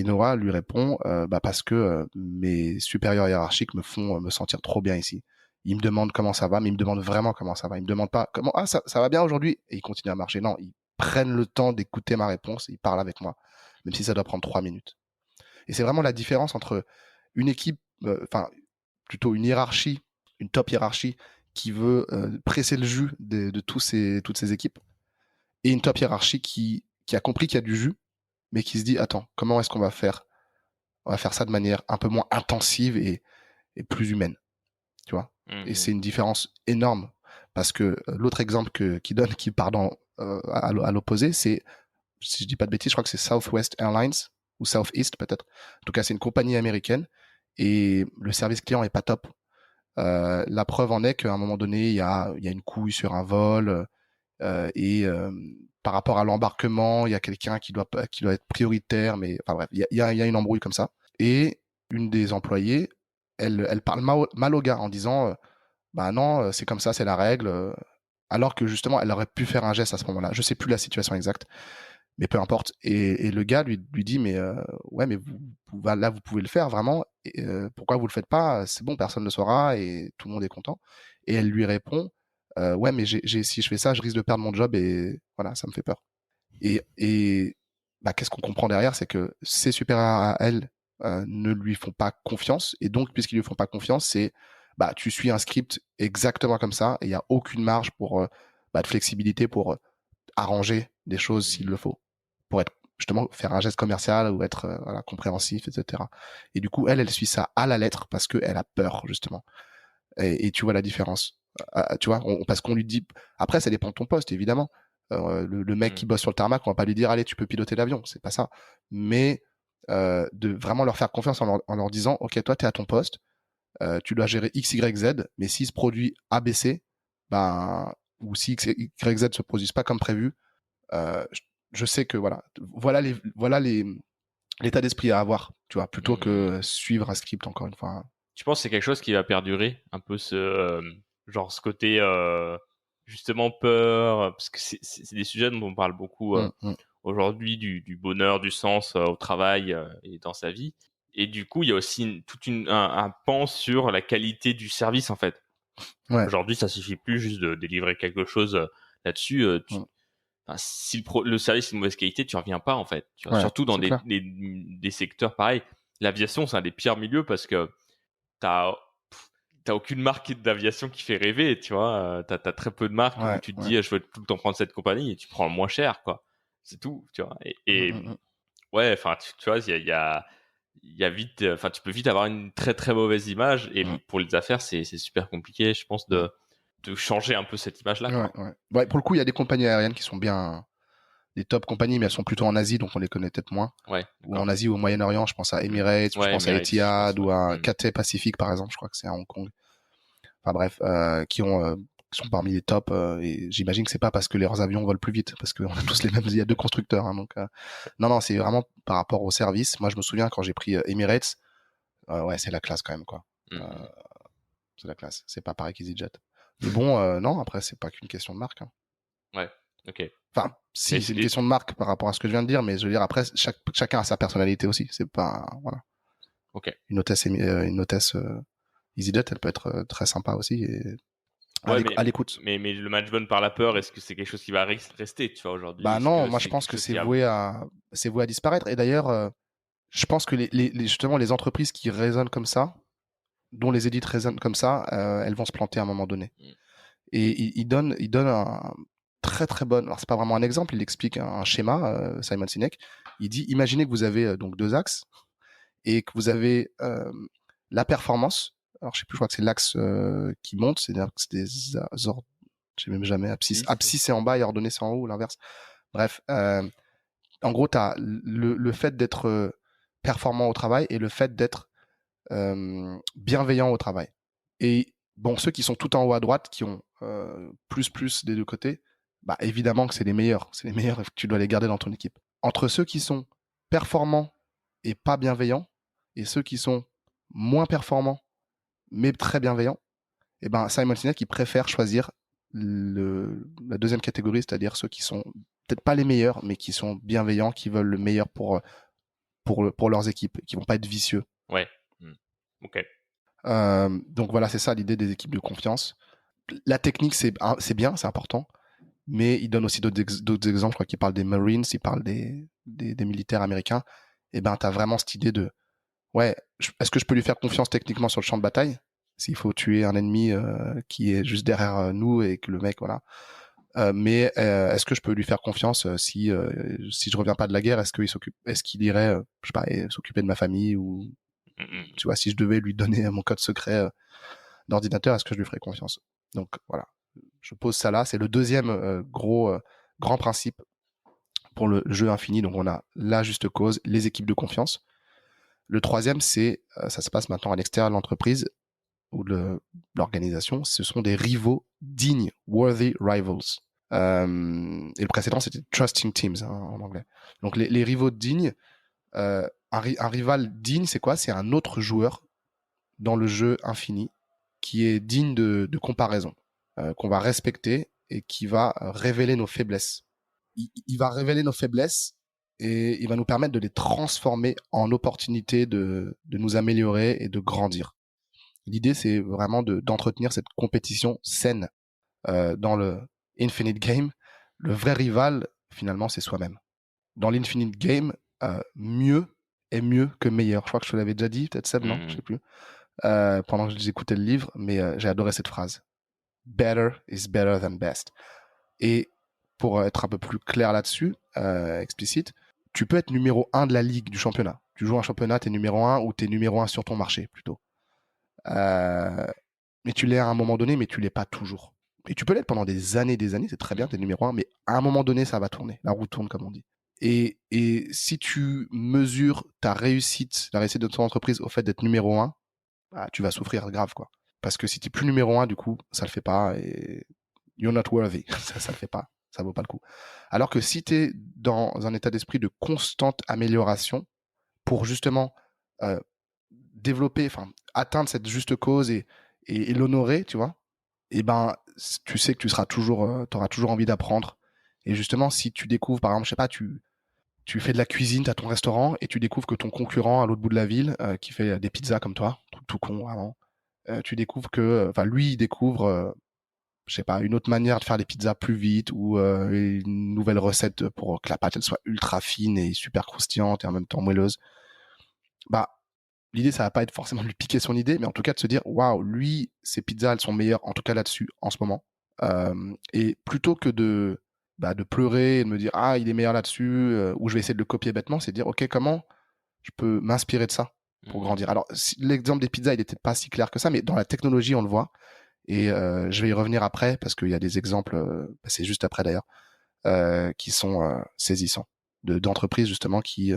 Noah lui répond, parce que mes supérieurs hiérarchiques me font me sentir trop bien ici. Ils me demandent comment ça va, mais ils me demandent vraiment comment ça va. Ils me demandent pas comment, ça va bien aujourd'hui, et ils continuent à marcher. Non, ils prennent le temps d'écouter ma réponse, ils parlent avec moi, même si ça doit prendre 3 minutes. Et c'est vraiment la différence entre une équipe, plutôt une hiérarchie, une top hiérarchie qui veut presser le jus de toutes ces équipes, et une top hiérarchie qui a compris qu'il y a du jus, mais qui se dit, attends, comment est-ce qu'on va faire? On va faire ça de manière un peu moins intensive et plus humaine, tu vois. Et c'est une différence énorme, parce que l'autre exemple qu'il donne, qui part à l'opposé, c'est, si je dis pas de bêtises, je crois que c'est Southwest Airlines, ou Southeast peut-être. En tout cas, c'est une compagnie américaine, et le service client est pas top. La preuve en est qu'à un moment donné, il y a une couille sur un vol, par rapport à l'embarquement, il y a quelqu'un qui doit être prioritaire, mais enfin bref, il y a une embrouille comme ça. Et une des employées, elle parle mal au gars en disant, bah non, c'est comme ça, c'est la règle, alors que justement, elle aurait pu faire un geste à ce moment-là. Je sais plus la situation exacte, mais peu importe. Et le gars lui dit, mais ouais, mais là, vous pouvez le faire vraiment. Et, pourquoi vous le faites pas? C'est bon, personne ne le saura et tout le monde est content. Et elle lui répond, ouais, mais si je fais ça, je risque de perdre mon job et voilà, ça me fait peur. Et qu'est-ce qu'on comprend derrière, c'est que ses supérieurs à elle ne lui font pas confiance, et donc puisqu'ils lui font pas confiance, c'est tu suis un script exactement comme ça, et il y a aucune marge pour de flexibilité pour arranger des choses s'il le faut, pour être justement faire un geste commercial ou être compréhensif, etc. Et du coup, elle suit ça à la lettre parce qu'elle a peur justement. Et tu vois la différence. Tu vois, parce qu'on lui dit. Après, ça dépend de ton poste, évidemment. Le mec qui bosse sur le tarmac, on va pas lui dire allez, tu peux piloter l'avion, c'est pas ça. Mais de vraiment leur faire confiance en leur disant ok, toi, tu es à ton poste, tu dois gérer X, Y, Z, mais s'il se produit ABC, ou si X, Y, Z se produisent pas comme prévu, je sais que voilà l'état d'esprit à avoir, tu vois, plutôt que suivre un script, encore une fois. Tu penses que c'est quelque chose qui va perdurer, un peu ce côté justement peur, parce que c'est des sujets dont on parle beaucoup aujourd'hui, du bonheur, du sens au travail et dans sa vie. Et du coup, il y a aussi un pan sur la qualité du service, en fait. Ouais. Aujourd'hui, ça suffit plus juste de délivrer quelque chose là-dessus. Si le service est de mauvaise qualité, tu reviens pas, en fait. Tu vois, surtout dans des secteurs pareils. L'aviation, c'est un des pires milieux parce que t'as aucune marque d'aviation qui fait rêver, tu vois. T'as très peu de marques où tu te dis, je veux tout le temps prendre cette compagnie, et tu prends le moins cher, quoi. C'est tout, tu vois. Et ouais, enfin, tu vois, il y a vite, enfin, tu peux vite avoir une très très mauvaise image, et pour les affaires, c'est super compliqué, je pense, de changer un peu cette image-là. Ouais, pour le coup, il y a des compagnies aériennes qui sont bien, des top compagnies, mais elles sont plutôt en Asie, donc on les connaît peut-être moins. Ou en Asie ou au Moyen-Orient, je pense à Emirates, je pense à Etihad, ou à Cathay Pacific, par exemple, je crois que c'est à Hong Kong. Enfin bref, qui sont parmi les tops, et j'imagine que c'est pas parce que leurs avions volent plus vite, parce qu'on a tous les mêmes, il y a 2 constructeurs, hein, donc non, c'est vraiment par rapport au service. Moi, je me souviens quand j'ai pris Emirates, ouais, c'est la classe quand même, quoi. C'est la classe, c'est pas pareil qu'EasyJet. Mais bon, non, après, c'est pas qu'une question de marque, hein. Ouais, ok. Enfin, si, c'est une question de marque par rapport à ce que je viens de dire, mais je veux dire, après, chacun a sa personnalité aussi. C'est pas, voilà. Ok. Une hôtesse EasyJet, elle peut être très sympa aussi et à l'écoute. Mais le management par la peur, est-ce que c'est quelque chose qui va rester, tu vois, aujourd'hui? Non, moi je pense que c'est voué à disparaître. Et d'ailleurs, je pense que justement les entreprises qui raisonnent comme ça, dont les élites raisonnent comme ça, elles vont se planter à un moment donné. Et il donne un très très bonne. Alors c'est pas vraiment un exemple, il explique un schéma, Simon Sinek. Il dit imaginez que vous avez donc 2 axes et que vous avez la performance Alors je sais plus, je crois que c'est l'axe qui monte, c'est des je sais même jamais, abscisse c'est en bas et ordonnée c'est en haut, ou l'inverse. Bref, en gros, tu as le fait d'être performant au travail et le fait d'être bienveillant au travail. Et bon, ceux qui sont tout en haut à droite, qui ont plus des deux côtés, bah évidemment que c'est les meilleurs. C'est les meilleurs et que tu dois les garder dans ton équipe. Entre ceux qui sont performants et pas bienveillants, et ceux qui sont moins performants mais très bienveillants, et ben Simon Sinek, il préfère choisir la deuxième catégorie, c'est-à-dire ceux qui sont peut-être pas les meilleurs, mais qui sont bienveillants, qui veulent le meilleur pour leurs équipes, qui vont pas être vicieux. Ouais. Ok. Donc voilà, c'est ça l'idée des équipes de confiance. La technique, c'est bien, c'est important, mais il donne aussi d'autres exemples. Je crois qu'il parle des Marines, il parle des militaires américains. Et ben, t'as vraiment cette idée de, ouais, est-ce que je peux lui faire confiance techniquement sur le champ de bataille s'il faut tuer un ennemi qui est juste derrière nous et que le mec, voilà. Mais est-ce que je peux lui faire confiance si je reviens pas de la guerre, est-ce qu'il irait, je sais pas, s'occuper de ma famille ou tu vois, si je devais lui donner mon code secret d'ordinateur, est-ce que je lui ferais confiance? Donc voilà, je pose ça là. C'est le deuxième grand principe pour le jeu infini. Donc on a la juste cause, les équipes de confiance. Le troisième, c'est ça se passe maintenant à l'extérieur de l'entreprise ou de l'organisation. Ce sont des rivaux dignes, worthy rivals. Et le précédent, c'était trusting teams en anglais. Donc les rivaux dignes, un rival digne, c'est quoi? C'est un autre joueur dans le jeu infini qui est digne de comparaison, qu'on va respecter et qui va révéler nos faiblesses. Il va révéler nos faiblesses et il va nous permettre de les transformer en opportunités de nous améliorer et de grandir. L'idée, c'est vraiment d'entretenir cette compétition saine dans le Infinite Game. Le vrai rival, finalement, c'est soi-même. Dans l'Infinite Game, mieux est mieux que meilleur. Je crois que je te l'avais déjà dit, peut-être Seb, non? Je sais plus. Pendant que j'écoutais le livre, mais j'ai adoré cette phrase. Better is better than best. Et pour être un peu plus clair là-dessus, explicite, tu peux être numéro 1 de la ligue, du championnat. Tu joues un championnat, t'es numéro 1 ou t'es numéro 1 sur ton marché, plutôt. Mais tu l'es à un moment donné, mais tu l'es pas toujours. Et tu peux l'être pendant des années, c'est très bien, t'es numéro 1, mais à un moment donné, ça va tourner. La roue tourne, comme on dit. Et si tu mesures ta réussite, la réussite de ton entreprise au fait d'être numéro 1, bah, tu vas souffrir grave, quoi. Parce que si t'es plus numéro 1, du coup, ça le fait pas et you're not worthy. ça le fait pas. Ça vaut pas le coup. Alors que si t'es dans un état d'esprit de constante amélioration pour justement atteindre cette juste cause et l'honorer, tu vois, et ben, tu sais que tu seras toujours, t'auras toujours envie d'apprendre. Et justement, si tu découvres, par exemple, je sais pas, tu fais de la cuisine, tu as ton restaurant et tu découvres que ton concurrent à l'autre bout de la ville, qui fait des pizzas comme toi, tout con vraiment, tu découvres que, lui, il découvre, je sais pas, une autre manière de faire les pizzas plus vite ou une nouvelle recette pour que la pâte elle soit ultra fine et super croustillante et en même temps moelleuse. Bah, l'idée, ça va pas être forcément de lui piquer son idée, mais en tout cas de se dire, waouh, lui, ses pizzas, elles sont meilleures, en tout cas là-dessus, en ce moment. Et plutôt que de pleurer et de me dire, ah, il est meilleur là-dessus, ou je vais essayer de le copier bêtement, c'est de dire, ok, comment je peux m'inspirer de ça pour grandir. Alors, l'exemple des pizzas, il était pas si clair que ça, mais dans la technologie, on le voit. Et je vais y revenir après, parce qu'il y a des exemples, c'est juste après d'ailleurs, qui sont saisissants, d'entreprises justement qui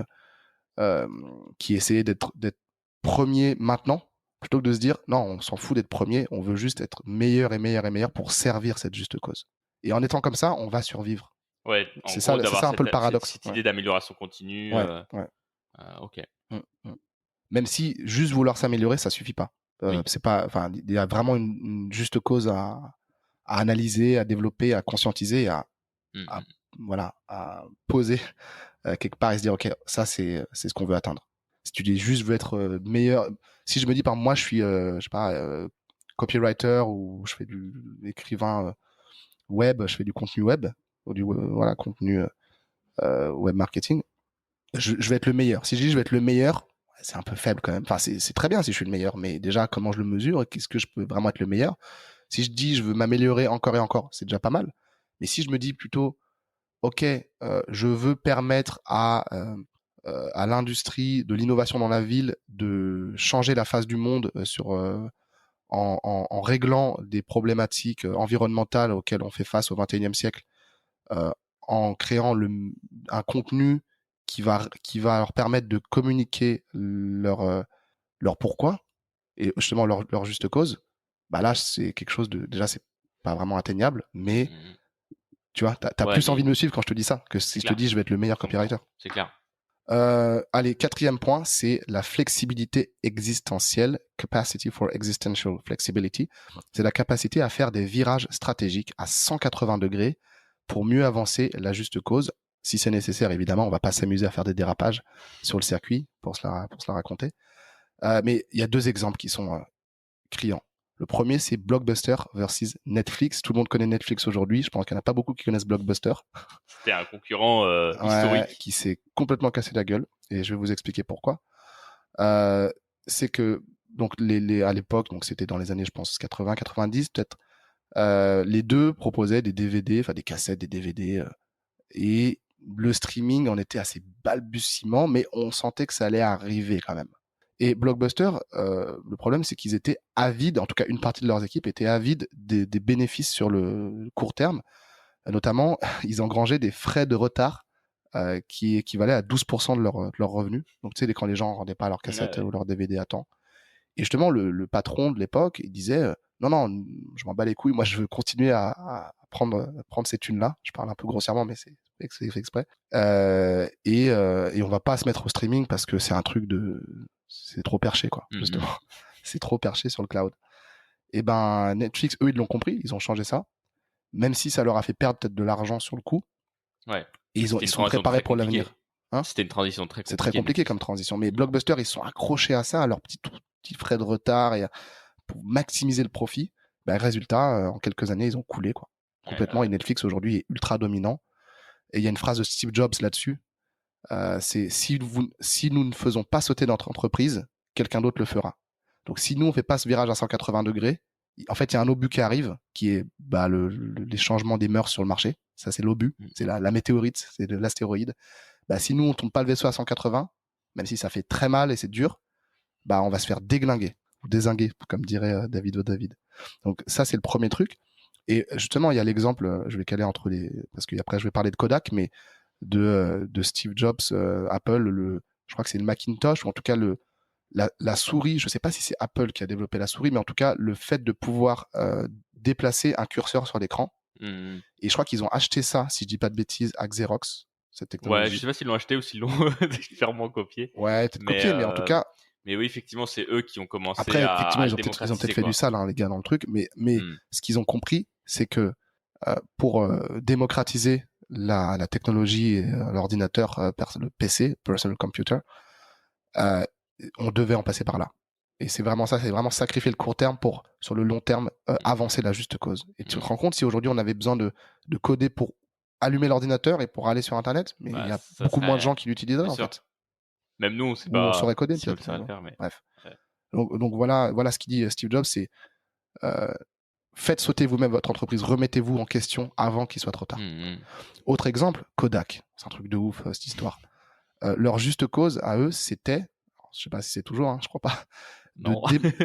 essayaient d'être premier maintenant, plutôt que de se dire, non, on s'en fout d'être premier, on veut juste être meilleur et meilleur et meilleur pour servir cette juste cause. Et en étant comme ça, on va survivre. Ouais, c'est ça un peu le paradoxe. Cette idée d'amélioration continue. Ok. Même si juste vouloir s'améliorer, ça suffit pas. Oui. C'est pas, enfin, il y a vraiment une juste cause à analyser, à développer, à conscientiser, à poser quelque part et se dire, ok, ça c'est ce qu'on veut atteindre. Si tu dis juste veux être meilleur, si je me dis par moi je suis, je sais pas, copywriter ou je fais du écrivain web, je fais du contenu web ou du contenu web marketing, je vais être le meilleur. Si je dis je vais être le meilleur, c'est un peu faible quand même. Enfin, c'est très bien si je suis le meilleur, mais déjà comment je le mesure, qu'est-ce que je peux vraiment être le meilleur? Si je dis je veux m'améliorer encore et encore, c'est déjà pas mal. Mais si je me dis plutôt ok, je veux permettre à l'industrie de l'innovation dans la ville de changer la face du monde sur en réglant des problématiques environnementales auxquelles on fait face au XXIe siècle, en créant un contenu qui va leur permettre de communiquer leur pourquoi et justement leur juste cause, bah là c'est quelque chose de, déjà c'est pas vraiment atteignable, mais tu vois, t'as Ouais, plus mais envie de me suivre quand je te dis ça que si je te clair. dis je vais être le meilleur Je comprends. copywriter. C'est clair. Allez, 4e point, c'est la flexibilité existentielle, capacity for existential flexibility. C'est la capacité à faire des virages stratégiques à 180 degrés pour mieux avancer la juste cause. Si c'est nécessaire, évidemment, on va pas s'amuser à faire des dérapages sur le circuit pour se la raconter. Mais il y a 2 exemples qui sont criants. Le premier, c'est Blockbuster versus Netflix. Tout le monde connaît Netflix aujourd'hui. Je pense qu'il n'y en a pas beaucoup qui connaissent Blockbuster. C'était un concurrent historique. Qui s'est complètement cassé la gueule. Et je vais vous expliquer pourquoi. C'est que, donc, à l'époque, donc c'était dans les années, je pense, 80, 90, peut-être, les deux proposaient des DVD, enfin des cassettes, des DVD, et le streaming en était assez balbutiement, mais on sentait que ça allait arriver quand même. Et Blockbuster, le problème, c'est qu'ils étaient avides, en tout cas une partie de leurs équipes était avide des bénéfices sur le court terme. Notamment, ils engrangeaient des frais de retard qui équivalaient à 12% de leur revenu. Donc, tu sais, quand les gens ne rendaient pas leur cassette ou leur DVD à temps. Et justement, le patron de l'époque, il disait non, je m'en bats les couilles, moi, je veux continuer à prendre ces thunes-là. Je parle un peu grossièrement, mais c'est fait exprès. Et on va pas se mettre au streaming parce que c'est un truc c'est trop perché, quoi, justement. C'est trop perché sur le cloud. Et ben, Netflix, eux, ils l'ont compris, ils ont changé ça, même si ça leur a fait perdre peut-être de l'argent sur le coup. Ouais. Et ils sont préparés pour l'avenir. Hein, c'était une transition très compliquée. C'est très compliqué comme transition. Mais Blockbuster, ils sont accrochés à ça, à leurs petits frais de retard et pour maximiser le profit. Ben, résultat, en quelques années, ils ont coulé, quoi. Complètement. Et Netflix aujourd'hui est ultra dominant. Et il y a une phrase de Steve Jobs là-dessus. C'est si nous ne faisons pas sauter notre entreprise, quelqu'un d'autre le fera. Donc si nous on fait pas ce virage à 180 degrés, en fait il y a un obus qui arrive, qui est les changements des mœurs sur le marché. Ça c'est l'obus, c'est la météorite, c'est de l'astéroïde. Si nous on tourne pas le vaisseau à 180, même si ça fait très mal et c'est dur, on va se faire déglinguer ou dézinguer, comme dirait David David. Donc ça c'est le premier truc. Et justement il y a l'exemple, je vais caler entre parce qu'après je vais parler de Kodak, mais de Steve Jobs, Apple, je crois que c'est le Macintosh, ou en tout cas la souris, je ne sais pas si c'est Apple qui a développé la souris, mais en tout cas le fait de pouvoir déplacer un curseur sur l'écran. Et je crois qu'ils ont acheté ça, si je dis pas de bêtises, à Xerox, cette technologie. Ouais, je sais pas s'ils l'ont acheté ou s'ils l'ont clairement copié. Ouais, peut-être copié, mais en tout cas. Mais oui, effectivement, c'est eux qui ont commencé après, effectivement, ils ont peut-être fait quoi. du sale, hein, les gars, dans le truc, mais ce qu'ils ont compris, c'est que pour démocratiser la technologie et l'ordinateur, le PC, personal computer, on devait en passer par là. Et c'est vraiment ça, c'est vraiment sacrifier le court terme pour, sur le long terme, avancer la juste cause. Et tu te rends compte, si aujourd'hui on avait besoin de coder pour allumer l'ordinateur et pour aller sur Internet, mais il y a beaucoup moins de gens qui l'utiliseraient, en fait. Même nous, on sait pas. On saurait coder, si peut-être. On le faire, mais... Bref. Ouais. Donc voilà ce qu'il dit Steve Jobs, c'est faites sauter vous-même votre entreprise, remettez-vous en question avant qu'il soit trop tard. Autre exemple, Kodak. C'est un truc de ouf, cette histoire. Leur juste cause à eux, c'était, je sais pas si c'est toujours, hein, je crois pas,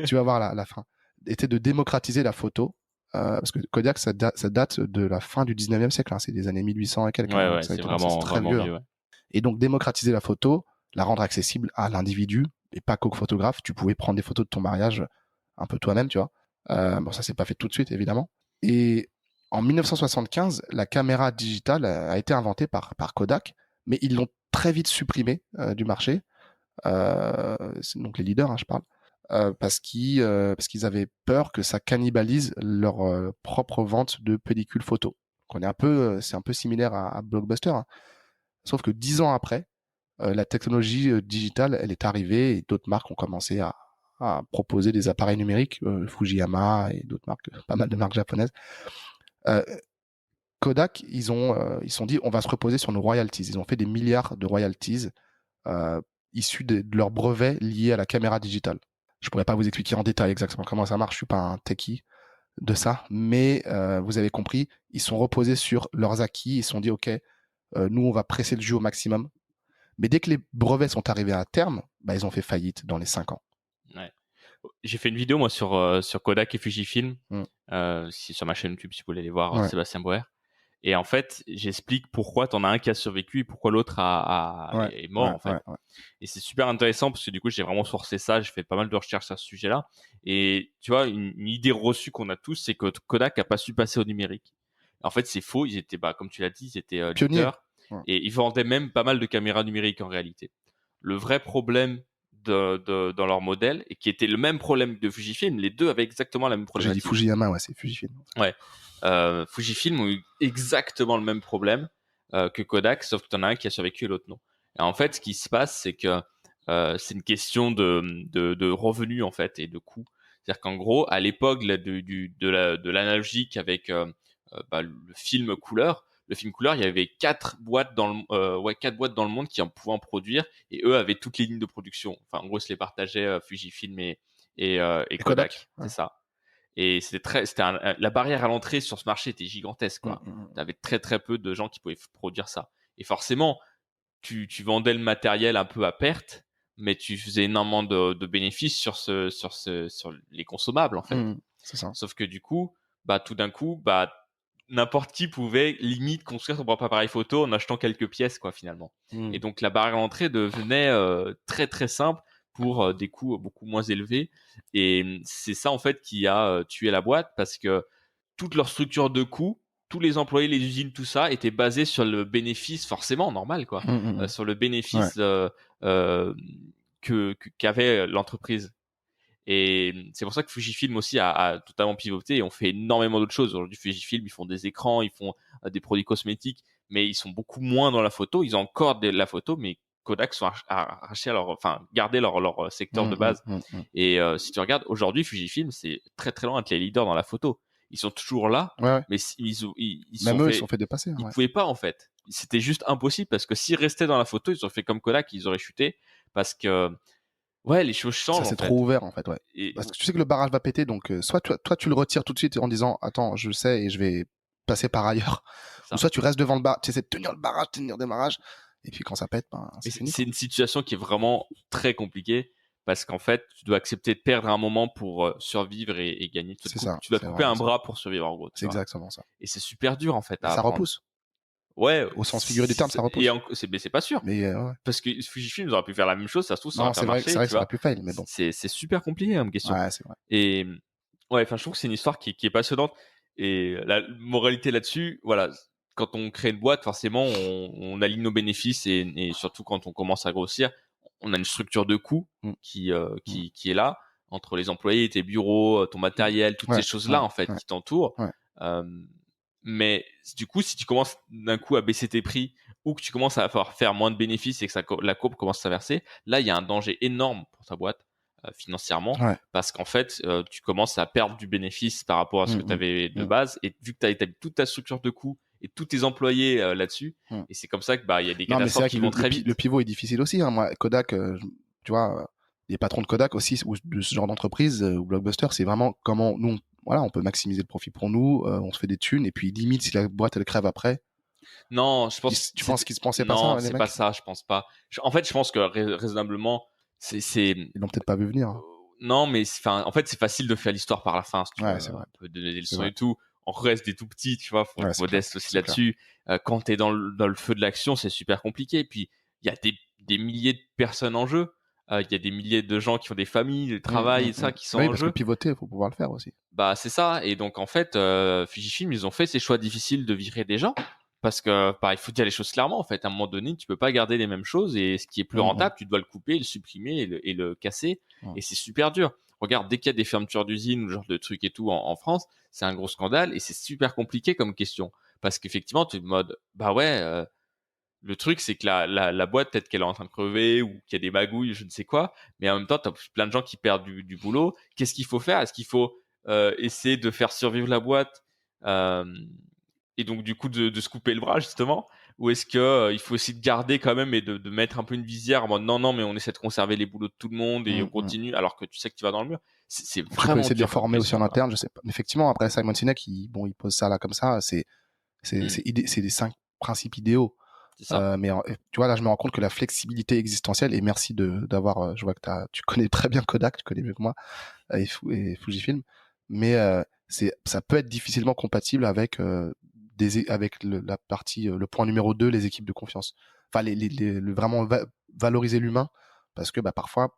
tu vas voir la fin, était de démocratiser la photo, parce que Kodak, ça date de la fin du 19e siècle, hein, c'est des années 1800 et quelques. Ouais, c'est vraiment très vieux. Ouais. Et donc démocratiser la photo, la rendre accessible à l'individu, et pas qu'au photographe. Tu pouvais prendre des photos de ton mariage un peu toi-même, tu vois. Bon, ça s'est pas fait tout de suite, évidemment. Et en 1975, la caméra digitale a été inventée par Kodak, mais ils l'ont très vite supprimée du marché. C'est donc les leaders, hein, je parle, parce qu'ils avaient peur que ça cannibalise leur propre vente de pellicules photo. Donc c'est un peu similaire à Blockbuster, hein. Sauf que 10 ans après, la technologie digitale, elle est arrivée et d'autres marques ont commencé à proposer des appareils numériques, Fujiyama et d'autres marques, pas mal de marques japonaises. Kodak, ils se sont dit, on va se reposer sur nos royalties. Ils ont fait des milliards de royalties issus de leurs brevets liés à la caméra digitale. Je pourrais pas vous expliquer en détail exactement comment ça marche, je suis pas un techie de ça, mais vous avez compris, ils sont reposés sur leurs acquis, ils se sont dit, ok, nous on va presser le jus au maximum. Mais dès que les brevets sont arrivés à terme, ils ont fait faillite dans les 5 ans. Ouais. J'ai fait une vidéo moi sur Kodak et Fujifilm, Mm. sur ma chaîne YouTube si vous voulez aller voir, Ouais. Sébastien Boer. Et en fait, j'explique pourquoi t'en as un qui a survécu et pourquoi l'autre Ouais. est mort en fait. Ouais. Et c'est super intéressant parce que du coup, j'ai vraiment sourcé ça, j'ai fait pas mal de recherches à ce sujet-là. Et tu vois, une idée reçue qu'on a tous, c'est que Kodak a pas su passer au numérique. En fait, c'est faux. Ils étaient, comme tu l'as dit, ils étaient Pionnier. leaders Ouais. et ils vendaient même pas mal de caméras numériques en réalité. Le vrai problème dans leur modèle, et qui était le même problème de Fujifilm, les deux avaient exactement la même J'ai dit problématique. Fujiyama, ouais, c'est Fujifilm. Ouais. Fujifilm ont eu exactement le même problème que Kodak, sauf que t'en as un qui a survécu et l'autre non. Et en fait, ce qui se passe, c'est que c'est une question de revenus en fait et de coûts. C'est-à-dire qu'en gros, à l'époque de l'analogique avec le film couleur, il y avait 4 boîtes dans le monde qui en pouvaient en produire et eux avaient toutes les lignes de production. Enfin, en gros, ils se les partageaient Fujifilm et Kodak. Ouais. C'est ça. Et la barrière à l'entrée sur ce marché était gigantesque, quoi. T'avais très très peu de gens qui pouvaient produire ça. Et forcément, tu vendais le matériel un peu à perte, mais tu faisais énormément de bénéfices sur les consommables, en fait. C'est ça. Sauf que du coup, tout d'un coup, n'importe qui pouvait limite construire son propre appareil photo en achetant quelques pièces, quoi, finalement. Et donc, la barrière à l'entrée devenait très très simple pour des coûts beaucoup moins élevés. Et c'est ça, en fait, qui a tué la boîte parce que toute leur structure de coûts, tous les employés, les usines, tout ça, était basé sur le bénéfice, forcément, normal, quoi. Sur le bénéfice qu'avait l'entreprise. Et c'est pour ça que Fujifilm aussi a totalement pivoté et on fait énormément d'autres choses. Aujourd'hui, Fujifilm, ils font des écrans, ils font des produits cosmétiques, mais ils sont beaucoup moins dans la photo. Ils ont encore de la photo, mais Kodak sont arrachés garder leur secteur de base. Et si tu regardes aujourd'hui, Fujifilm, c'est très très loin d'être les leaders dans la photo. Ils sont toujours là, mais ils se sont fait dépasser. Ils pouvaient pas en fait. C'était juste impossible parce que s'ils restaient dans la photo, ils auraient fait comme Kodak, ils auraient chuté parce que les choses changent. Ça, c'est trop ouvert, en fait, ouais. Parce que tu sais que le barrage va péter, donc soit toi, tu le retires tout de suite en disant, attends, je le sais et je vais passer par ailleurs. Ou soit tu restes devant le barrage, tu essaies de tenir le barrage, tenir le démarrage, et puis quand ça pète, c'est fini. C'est une situation qui est vraiment très compliquée parce qu'en fait, tu dois accepter de perdre un moment pour survivre et gagner. Tu dois couper un bras pour survivre, en gros. C'est exactement ça. Et c'est super dur, en fait. Ça repousse. Ouais. Au sens figuré du terme, ça repousse. Mais c'est pas sûr. Mais parce que Fujifilm, ils auraient pu faire la même chose, ça se trouve, ça non, aurait c'est vrai que ça aurait pu fail, mais bon. C'est super compliqué comme question. Ouais, c'est vrai. Et je trouve que c'est une histoire qui est passionnante. Et la moralité là-dessus, voilà, quand on crée une boîte, forcément, on aligne nos bénéfices et surtout quand on commence à grossir, on a une structure de coûts qui est là entre les employés, tes bureaux, ton matériel, toutes ces choses-là en fait qui t'entourent. Mais du coup, si tu commences d'un coup à baisser tes prix ou que tu commences à faire moins de bénéfices et que la courbe commence à s'inverser, là, il y a un danger énorme pour ta boîte financièrement parce qu'en fait, tu commences à perdre du bénéfice par rapport à ce que tu avais de base et vu que tu as établi toute ta structure de coûts et tous tes employés là-dessus et c'est comme ça que il y a des catastrophes qui vont très vite. Le pivot est difficile aussi. Moi, Kodak, tu vois, les patrons de Kodak aussi ou de ce genre d'entreprise ou Blockbuster, c'est vraiment comment nous on peut maximiser le profit pour nous, on se fait des thunes et puis limite si la boîte elle crève après. Non, je pense. Tu penses qu'ils se pensaient pas ça? Non, c'est pas ça. Je pense pas. En fait, je pense que raisonnablement, c'est. Ils l'ont peut-être pas vu venir. Non, mais en fait, c'est facile de faire l'histoire par la fin. Si tu veux, c'est vrai. On peut donner des leçons et tout. On reste des tout petits, tu vois. Faut être modeste aussi là-dessus. Quand t'es dans le feu de l'action, c'est super compliqué. Et puis, il y a des milliers de personnes en jeu. Il y a des milliers de gens qui ont des familles, des travail et ça qui sont en jeu. Parce que pivoter, il faut pouvoir le faire aussi. C'est ça. Et donc, en fait, Fujifilm, ils ont fait ces choix difficiles de virer des gens. Parce que, il faut dire les choses clairement. En fait, à un moment donné, tu peux pas garder les mêmes choses et ce qui est plus rentable, tu dois le couper, le supprimer et le casser. Et c'est super dur. Regarde, dès qu'il y a des fermetures d'usines ou genre de trucs et tout en France, c'est un gros scandale et c'est super compliqué comme question. Parce qu'effectivement, tu es de mode, le truc, c'est que la boîte, peut-être qu'elle est en train de crever ou qu'il y a des magouilles, je ne sais quoi. Mais en même temps, tu as plein de gens qui perdent du boulot. Qu'est-ce qu'il faut faire? Est-ce qu'il faut essayer de faire survivre la boîte et donc, du coup, de se couper le bras, justement? Ou est-ce que il faut aussi de garder quand même et de mettre un peu une visière en mode non, mais on essaie de conserver les boulots de tout le monde et on continue alors que tu sais que tu vas dans le mur? C'est vraiment. Tu peux essayer de les former aussi en interne, je sais pas. Effectivement, après Simon Sinek, il pose ça là comme ça. C'est les 5 principes idéaux. C'est ça. Mais tu vois, là, je me rends compte que la flexibilité existentielle, et merci d'avoir, je vois que tu connais très bien Kodak, tu connais mieux que moi, et Fujifilm, mais ça peut être difficilement compatible avec avec la partie, le point numéro 2, les équipes de confiance. Enfin, vraiment valoriser l'humain, parce que parfois,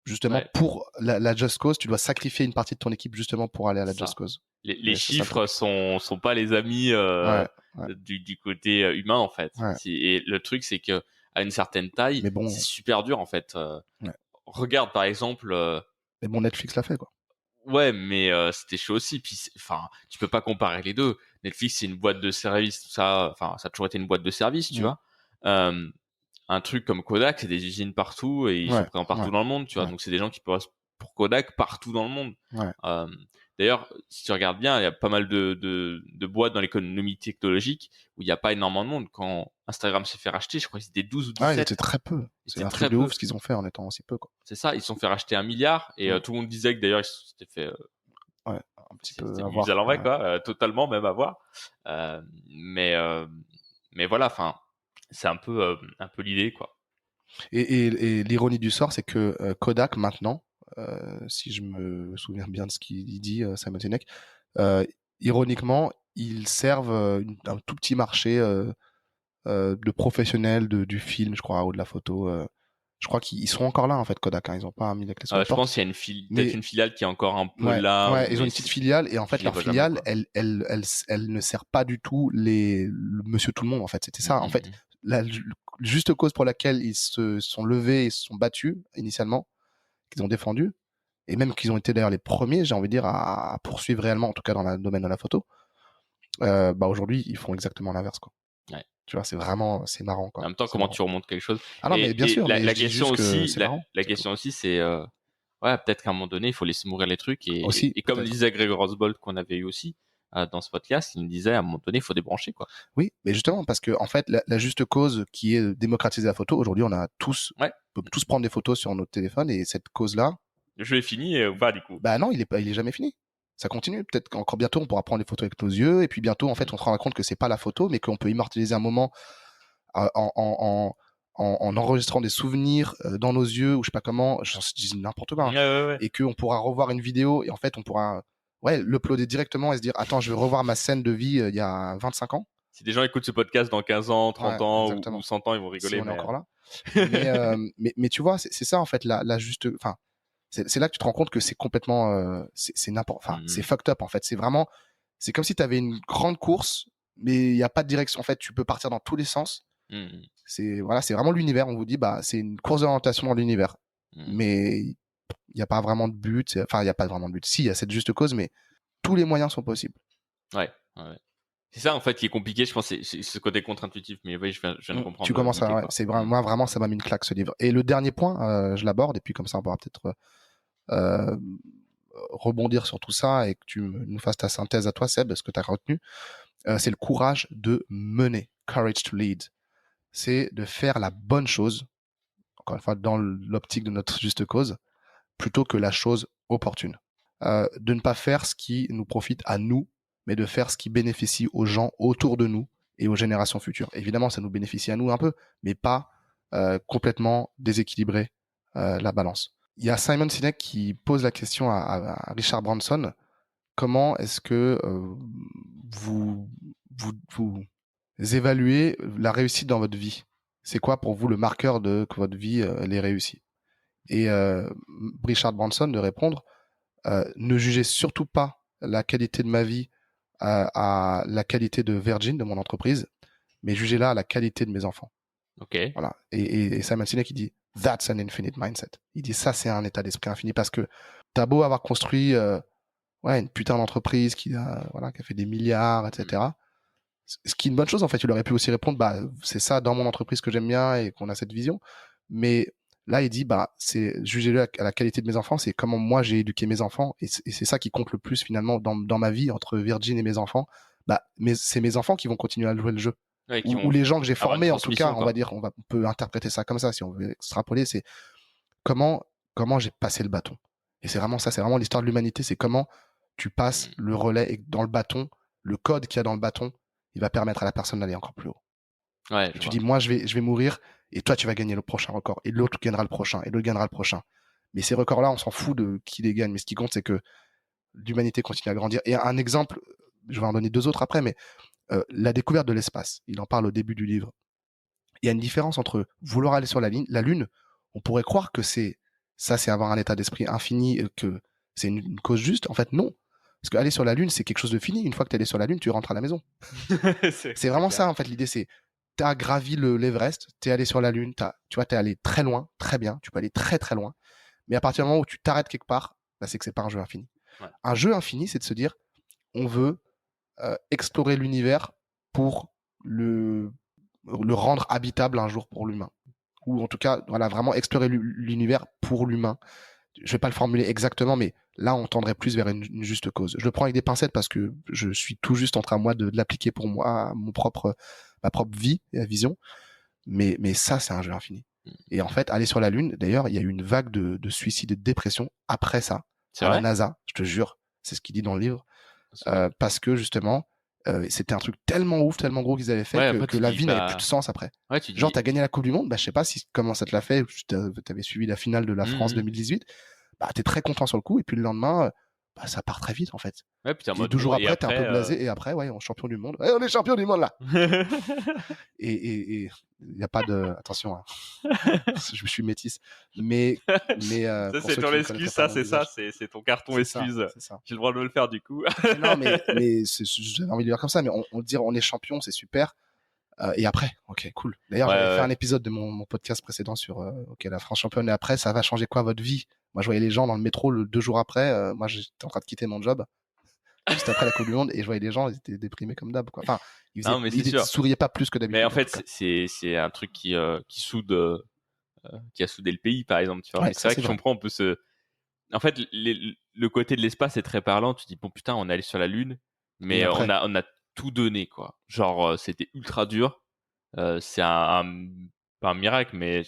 justement, Ouais, pour la Just Cause, tu dois sacrifier une partie de ton équipe justement pour aller à la c'est Just ça. Cause. Les Et c'est ça le chiffres truc. sont pas les amis Ouais, ouais, du côté humain en fait. ouais. Et le truc c'est que à une certaine taille, Mais c'est bon, super dur en fait. ouais. Regarde par exemple, Mais bon, Netflix l'a fait, quoi. ouais, mais c'était chaud aussi. Puis enfin, tu peux pas comparer les deux. Netflix c'est une boîte de service, tout ça. Enfin, ça a toujours été une boîte de service, tu Mm. vois. Euh, un truc comme Kodak, c'est des usines partout et ils sont Ouais, présents partout ouais, dans le monde, tu vois. ouais, Donc c'est des gens qui bossent pour Kodak partout dans le monde. ouais. Euh, D'ailleurs, si tu regardes bien, il y a pas mal de boîtes dans l'économie technologique où il n'y a pas énormément de monde. Quand Instagram s'est fait racheter, je crois que c'était 12 ou Ah, ils 17. étaient très peu. C'est C'était un truc très de ouf peu. ce qu'ils ont fait en étant aussi peu, quoi. C'est ça, ils se sont fait racheter 1 milliard et Mm. tout le monde disait que d'ailleurs ils s'étaient fait Ouais, un petit peu c'était à du mise à voir. l'envers Ouais. quoi, totalement même à voir. Euh, mais euh, mais voilà, enfin, c'est un peu l'idée quoi. Et l'ironie du sort, c'est que Kodak maintenant, si je me souviens bien de ce qu'il dit, Simon Sinek, euh, ironiquement, ils servent un tout petit marché de professionnels du film, je crois, ou de la photo. Je crois qu'ils sont encore là en fait, Kodak. Hein, ils n'ont pas mis la clé sous la Je porte. pense qu'il y a peut-être Mais une filiale qui est encore un peu ouais, là, ouais, ils ont mais une petite filiale et en je fait les leur vois jamais filiale, quoi. elle ne sert pas du tout le Monsieur Tout le Monde en fait. C'était ça. En fait, Mhm. la juste cause pour laquelle ils se sont levés et se sont battus initialement, qu'ils ont défendu, et même qu'ils ont été d'ailleurs les premiers, j'ai envie de dire, à poursuivre réellement, en tout cas dans le domaine de la photo. Aujourd'hui, ils font exactement l'inverse quoi. Ouais. Tu vois, c'est marrant En quoi. même temps, C'est comment marrant. tu remontes quelque chose? Ah non, mais bien Et sûr, mais la je dis question juste que aussi, c'est marrant. la C'est tout. question aussi, c'est ouais, peut-être qu'à un moment donné, il faut laisser mourir les trucs. Aussi, Et comme peut-être. disait Greg Rosbold qu'on avait eu aussi dans ce podcast, il me disait à un moment donné, il faut débrancher quoi. Oui, mais justement, parce que en fait, la juste cause qui est démocratiser la photo, aujourd'hui, Ouais, on peut tous prendre des photos sur notre téléphone, et cette cause-là, le jeu est fini ou pas du coup? bah non, il est jamais fini. Ça continue. Peut-être qu'encore bientôt, on pourra prendre des photos avec nos yeux, et puis bientôt, en fait, Mhm. on se rendra compte que c'est pas la photo, mais qu'on peut immortaliser un moment en enregistrant des souvenirs dans nos yeux, ou je sais pas comment, je dis n'importe quoi, hein, Ouais, ouais, ouais. et qu'on pourra revoir une vidéo, et en fait, on pourra, ouais, l'uploader directement et se dire, attends, je vais revoir ma scène de vie il y a 25 ans. Si des gens écoutent ce podcast dans 15 ans, 30 Ouais, ans ou exactement. 100 ans, ils vont Si rigoler, on est mais encore là. Mais tu vois, c'est ça en fait la juste. Enfin, c'est là que tu te rends compte que c'est complètement, c'est n'importe. Enfin, c'est Mhm. fucked up en fait. C'est vraiment, c'est comme si tu avais une grande course, mais il n'y a pas de direction. En fait, tu peux partir dans tous les sens. Mhm. C'est vraiment l'univers. On vous dit, bah, c'est une course d'orientation dans l'univers, Mhm. mais il n'y a pas vraiment de but. Enfin, il n'y a pas vraiment de but. Si, il y a cette juste cause, mais tous les moyens sont possibles. Ouais, ouais. C'est ça en fait qui est compliqué, je pense, c'est ce côté contre-intuitif, mais oui, je viens de Tu comprendre commences à, l'idée ouais, quoi. c'est vraiment, moi vraiment, ça m'a mis une claque ce livre. Et le dernier point, je l'aborde, et puis comme ça, on pourra peut-être euh, rebondir sur tout ça, et que tu nous fasses ta synthèse à toi, Seb, de ce que tu as retenu. C'est le courage de mener. Courage to lead. C'est de faire la bonne chose, encore une fois, dans l'optique de notre juste cause, plutôt que la chose opportune. De ne pas faire ce qui nous profite à nous, mais de faire ce qui bénéficie aux gens autour de nous et aux générations futures. Évidemment, ça nous bénéficie à nous un peu, mais pas complètement déséquilibrer la balance. Il y a Simon Sinek qui pose la question à Richard Branson: comment est-ce que vous évaluez la réussite dans votre vie? C'est quoi pour vous le marqueur de que votre vie elle est réussie? Et Richard Branson de répondre: ne jugez surtout pas la qualité de ma vie à la qualité de Virgin, de mon entreprise, mais jugez-la à la qualité de mes enfants. Ok. Voilà. Et Simon Sinek, il dit, that's an infinite mindset. Il dit, ça, c'est un état d'esprit infini, parce que t'as beau avoir construit ouais, une putain d'entreprise voilà, qui a fait des milliards, etc. Ce qui est une bonne chose, en fait. Il aurait pu aussi répondre, bah, c'est ça dans mon entreprise que j'aime bien et qu'on a cette vision. Mais là, il dit, bah, c'est juger-le à la qualité de mes enfants, c'est comment moi j'ai éduqué mes enfants. Et c'est ça qui compte le plus, finalement, dans ma vie, entre Virgin et mes enfants. Bah, c'est mes enfants qui vont continuer à jouer le jeu. Ouais, qui Ou vont les gens que j'ai avoir une formés, en tout cas, transmission on va quoi. dire, on peut interpréter ça comme ça, si on veut extrapoler, c'est comment, comment j'ai passé le bâton. Et c'est vraiment l'histoire de l'humanité, c'est comment tu passes Mm. le relais, et dans le bâton, le code qu'il y a dans le bâton, il va permettre à la personne d'aller encore plus haut. Ouais, Et je tu vois. dis, moi, je vais mourir, et toi, tu vas gagner le prochain record, et l'autre gagnera le prochain, et l'autre gagnera le prochain. Mais ces records-là, on s'en fout de qui les gagne. Mais ce qui compte, c'est que l'humanité continue à grandir. Et un exemple, je vais en donner 2 autres après, mais la découverte de l'espace. Il en parle au début du livre. Il y a une différence entre vouloir aller sur la Lune. On pourrait croire que c'est avoir un état d'esprit infini, que c'est une cause juste. En fait, non. Parce qu'aller sur la Lune, c'est quelque chose de fini. Une fois que tu es allé sur la Lune, tu rentres à la maison. C'est vraiment clair. ça, en fait. L'idée, c'est tu as gravi l'Everest, tu es allé sur la Lune, tu vois, tu es allé très loin, très bien. Tu peux aller très, très loin. Mais à partir du moment où tu t'arrêtes quelque part, bah, c'est que c'est pas un jeu infini. Ouais. Un jeu infini, c'est de se dire, on veut explorer l'univers pour le rendre habitable un jour pour l'humain. Ou en tout cas, voilà, vraiment explorer l'univers pour l'humain. Je vais pas le formuler exactement, mais là, on tendrait plus vers une juste cause. Je le prends avec des pincettes parce que je suis tout juste en train, moi, de l'appliquer pour moi, à ma propre vie et à vision. Mais ça, c'est un jeu infini. Et en fait, aller sur la Lune, d'ailleurs, il y a eu une vague de suicides et de dépression après ça, C'est à la vrai? NASA, je te jure. C'est ce qu'il dit dans le livre. C'est vrai. Parce que justement, c'était un truc tellement ouf, tellement gros qu'ils avaient fait Ouais, après, que tu la dis, vie n'avait bah, plus de sens après. ouais, tu Genre, dis, t'as gagné la Coupe du Monde, bah, je sais pas comment ça te l'a fait, t'avais suivi la finale de la France 2018, bah, t'es très content sur le coup, et puis le lendemain, bah, ça part très vite, en fait. ouais, puis t'es en Et mode 2 jours bon, et après, t'es un peu après, blasé, et après, ouais, on est champion du monde. Ouais, on est champion du monde, là! Et il n'y a pas de, attention, hein, je suis métisse. Mais, ça, pour c'est ceux ton qui ne excuse, connaîtraient pas ça, mon visage, c'est ton carton c'est ça, excuse. c'est ça. J'ai le droit de me le faire, du coup. Non, mais j'avais envie de le dire comme ça, mais dire on est champion, c'est super. Et après, ok, cool. D'ailleurs, Ouais, j'avais fait un ouais. épisode de mon podcast précédent sur ok, la France championne, et après, ça va changer quoi votre vie? Moi, je voyais les gens dans le métro 2 jours après. Moi, j'étais en train de quitter mon job juste après la Coupe du Monde, et je voyais les gens, ils étaient déprimés comme d'hab, quoi. Enfin, Non, mais c'est ils sûr. souriaient pas plus que Mais en d'habitude, en tout fait, cas. c'est un truc qui soude, qui a soudé le pays, par exemple, tu vois. Ouais, Mais c'est ça vrai c'est que je vrai. comprends, on peut se, en fait, le côté de l'espace est très parlant. Tu te dis, bon, putain, on est allé sur la Lune, Et mais après, on a tout donné, quoi. Genre, c'était ultra dur. C'est pas un miracle, mais ouais,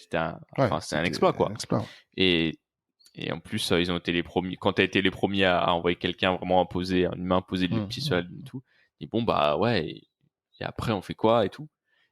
enfin, c'est un c'était exploit, un quoi. exploit. Et, et en plus, ils ont été les premiers. Quand t'as été les premiers à envoyer quelqu'un vraiment un humain poser le pied sur la Lune et tout, et bon, bah ouais, et après, on fait quoi et tout.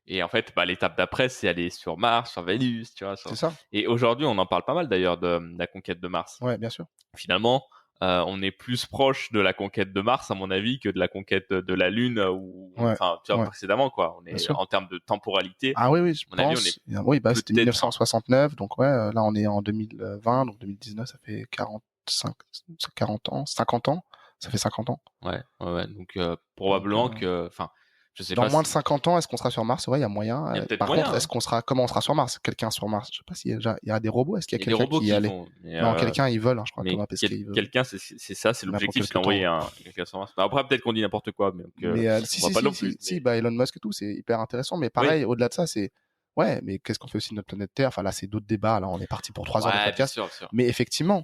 Et en fait, bah, l'étape d'après, c'est aller sur Mars, sur Vénus, tu vois. C'est ça. Et aujourd'hui, on en parle pas mal d'ailleurs de la conquête de Mars. Ouais, bien sûr. Finalement, on est plus proche de la conquête de Mars, à mon avis, que de la conquête de la Lune, Ouais, enfin, tu vois, ouais, précédemment, quoi. On bien est, sûr. en termes de temporalité, Ah oui, oui, je à mon avis, on est pense. Oui, bah, c'était peut-être, enfin, 1969, donc ouais, là on est en 2020, donc 2019, ça fait 40 ans, 50 ans, ça fait 50 ans. ouais, ouais, ouais. Donc, Donc, probablement que, enfin, je sais dans pas moins de si, 50 ans, est-ce qu'on sera sur Mars? Ouais, il y a moyen. il y a peut-être Par moyen, contre, hein. comment on sera sur Mars? Quelqu'un sur Mars? Je sais pas s'il y a déjà, il y a des robots, est-ce qu'il Il y y a a des quelqu'un robots qui y qui y allait? vont, Non, quelqu'un, ils veulent, hein, je crois, mais Thomas Pesquet, il veut. quelqu'un, c'est ça, c'est Là, pour l'objectif, c'est quelques temps. d'envoyer quelqu'un sur Mars. Bah, après, peut-être qu'on dit n'importe quoi, mais donc, Mais si, on va si, pas non si, plus. si, si, Mais bah, Elon Musk et tout, c'est hyper intéressant. Mais oui, pareil, au-delà de ça, c'est, ouais, mais qu'est-ce qu'on fait aussi de notre planète Terre? Enfin, là, c'est d'autres débats. Là, on est parti pour 3 heures de ouais, bien podcast. sûr, bien sûr. Mais effectivement,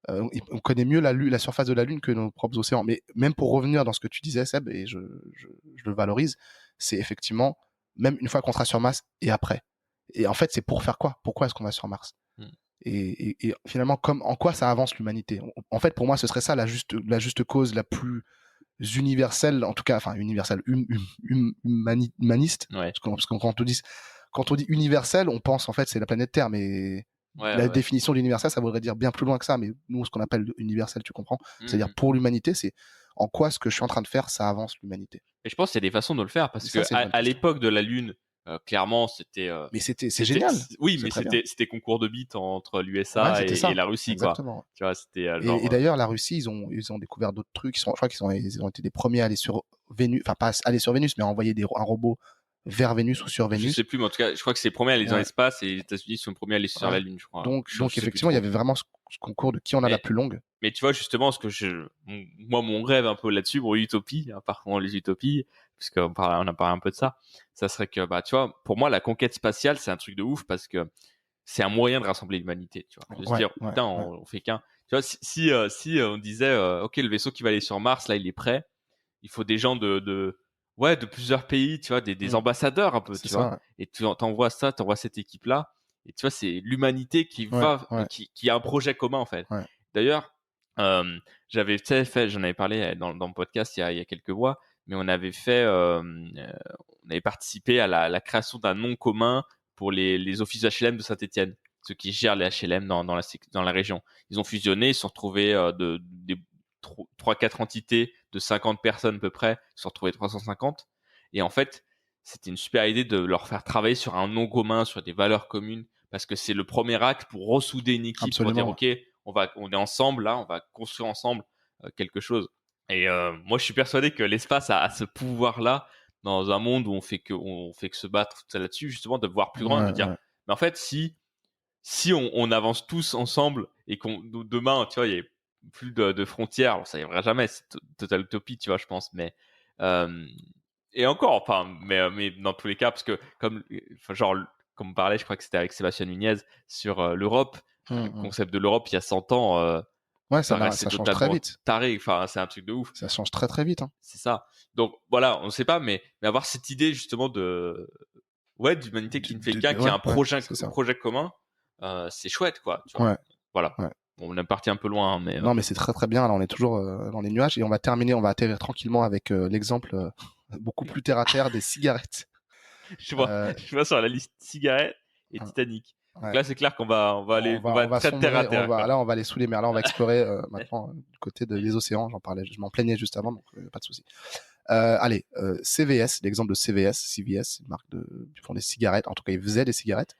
on connaît mieux la surface de la Lune que nos propres océans. Mais même pour revenir dans ce que tu disais, Seb, et je le valorise, c'est effectivement, même une fois qu'on sera sur Mars et après. Et en fait, c'est pour faire quoi? Pourquoi est-ce qu'on va sur Mars? Mm. Et finalement, en quoi ça avance l'humanité? En fait, pour moi, ce serait ça la juste cause la plus universelle, en tout cas, enfin universelle, humaniste. Ouais, Parce que quand on dit universel, on pense en fait c'est la planète Terre, mais ouais, la ouais. définition d'universel, ça voudrait dire bien plus loin que ça. Mais nous, ce qu'on appelle universel, tu comprends? C'est-à-dire Mhm. pour l'humanité, c'est en quoi ce que je suis en train de faire, ça avance l'humanité. Et je pense qu'il y a des façons de le faire Et parce que ça, c'est une bonne à question. l'époque de la Lune, clairement, Mais c'est génial. oui, C'est mais très bien. c'était concours de bits entre Ouais, l'USA c'était et ça. la Russie, quoi. Exactement. Tu vois, c'était Et d'ailleurs, la Russie, ils ont découvert d'autres trucs. Je crois ils ont été des premiers à aller sur Vénus, enfin pas aller sur Vénus, mais à envoyer un robot vers Vénus ou sur je sais Vénus. plus, mais en tout cas, je crois que c'est les premiers à aller dans Ouais, l'espace et les États-Unis sont les premiers à aller sur ouais. la Lune, je crois. Donc Je sais plus effectivement, il y trop. avait vraiment ce concours de qui en a la Mais, plus longue. mais tu vois, justement, moi, mon rêve un peu là-dessus, bon, utopie, hein, par contre, les utopies, puisqu'on on a parlé un peu de ça, ça serait que, bah, tu vois, pour moi, la conquête spatiale, c'est un truc de ouf parce que c'est un moyen de rassembler l'humanité, tu vois. De se Ouais, dire, ouais, putain, ouais. on fait qu'un. Tu vois, si on disait, ok, le vaisseau qui va aller sur Mars, là, il est prêt, il faut des gens ouais, de plusieurs pays, tu vois, des Mm. ambassadeurs un peu, C'est tu vois. ça. Et tu t'envoies cette équipe-là. Et tu vois, c'est l'humanité Ouais, ouais, qui a un projet commun, en fait. ouais. D'ailleurs, j'en avais parlé dans le podcast il y a quelques mois, mais on avait participé à la création d'un nom commun pour les offices HLM de Saint-Étienne, ceux qui gèrent les HLM dans la région. Ils ont fusionné, ils se sont retrouvés des 3-4 entités de 50 personnes à peu près, ils se sont retrouvés 350. Et en fait, c'était une super idée de leur faire travailler sur un nom commun, sur des valeurs communes, parce que c'est le premier acte pour ressouder une équipe, Absolument. pour dire, OK, on est ensemble là, on va construire ensemble quelque chose. Et moi, je suis persuadé que l'espace a ce pouvoir-là dans un monde où on fait que se battre là-dessus, justement, de voir plus loin, de dire, mais en fait, si on avance tous ensemble et demain, tu vois, il y a plus de frontières, alors ça n'y arrivera jamais, c'est totale utopie, tu vois, je pense, mais et encore, enfin, mais dans tous les cas, parce que comme on parlait, je crois que c'était avec Sébastien Nunez sur l'Europe, le concept de l'Europe il y a 100 ans. Ça change très vite. Taré, enfin, c'est un truc de ouf. Ça change très très vite. Hein. C'est ça. Donc voilà, on ne sait pas, mais avoir cette idée justement d'humanité qui ne fait qu'un, qui a un projet commun, c'est chouette, quoi. Tu vois. Ouais. Voilà. Ouais. Bon, on est parti un peu loin, mais non, mais c'est très très bien. Là, on est toujours dans les nuages et on va atterrir tranquillement avec l'exemple beaucoup plus terre à terre des cigarettes. je vois sur la liste cigarettes et Titanic. Donc là, c'est clair qu'on va aller très terre à terre. Là, on va aller sous les mers. Là, on va explorer maintenant du côté des océans. J'en parlais, je m'en plaignais juste avant, donc pas de souci. Allez, CVS, l'exemple de CVS, une marque qui font des cigarettes. En tout cas, ils faisaient des cigarettes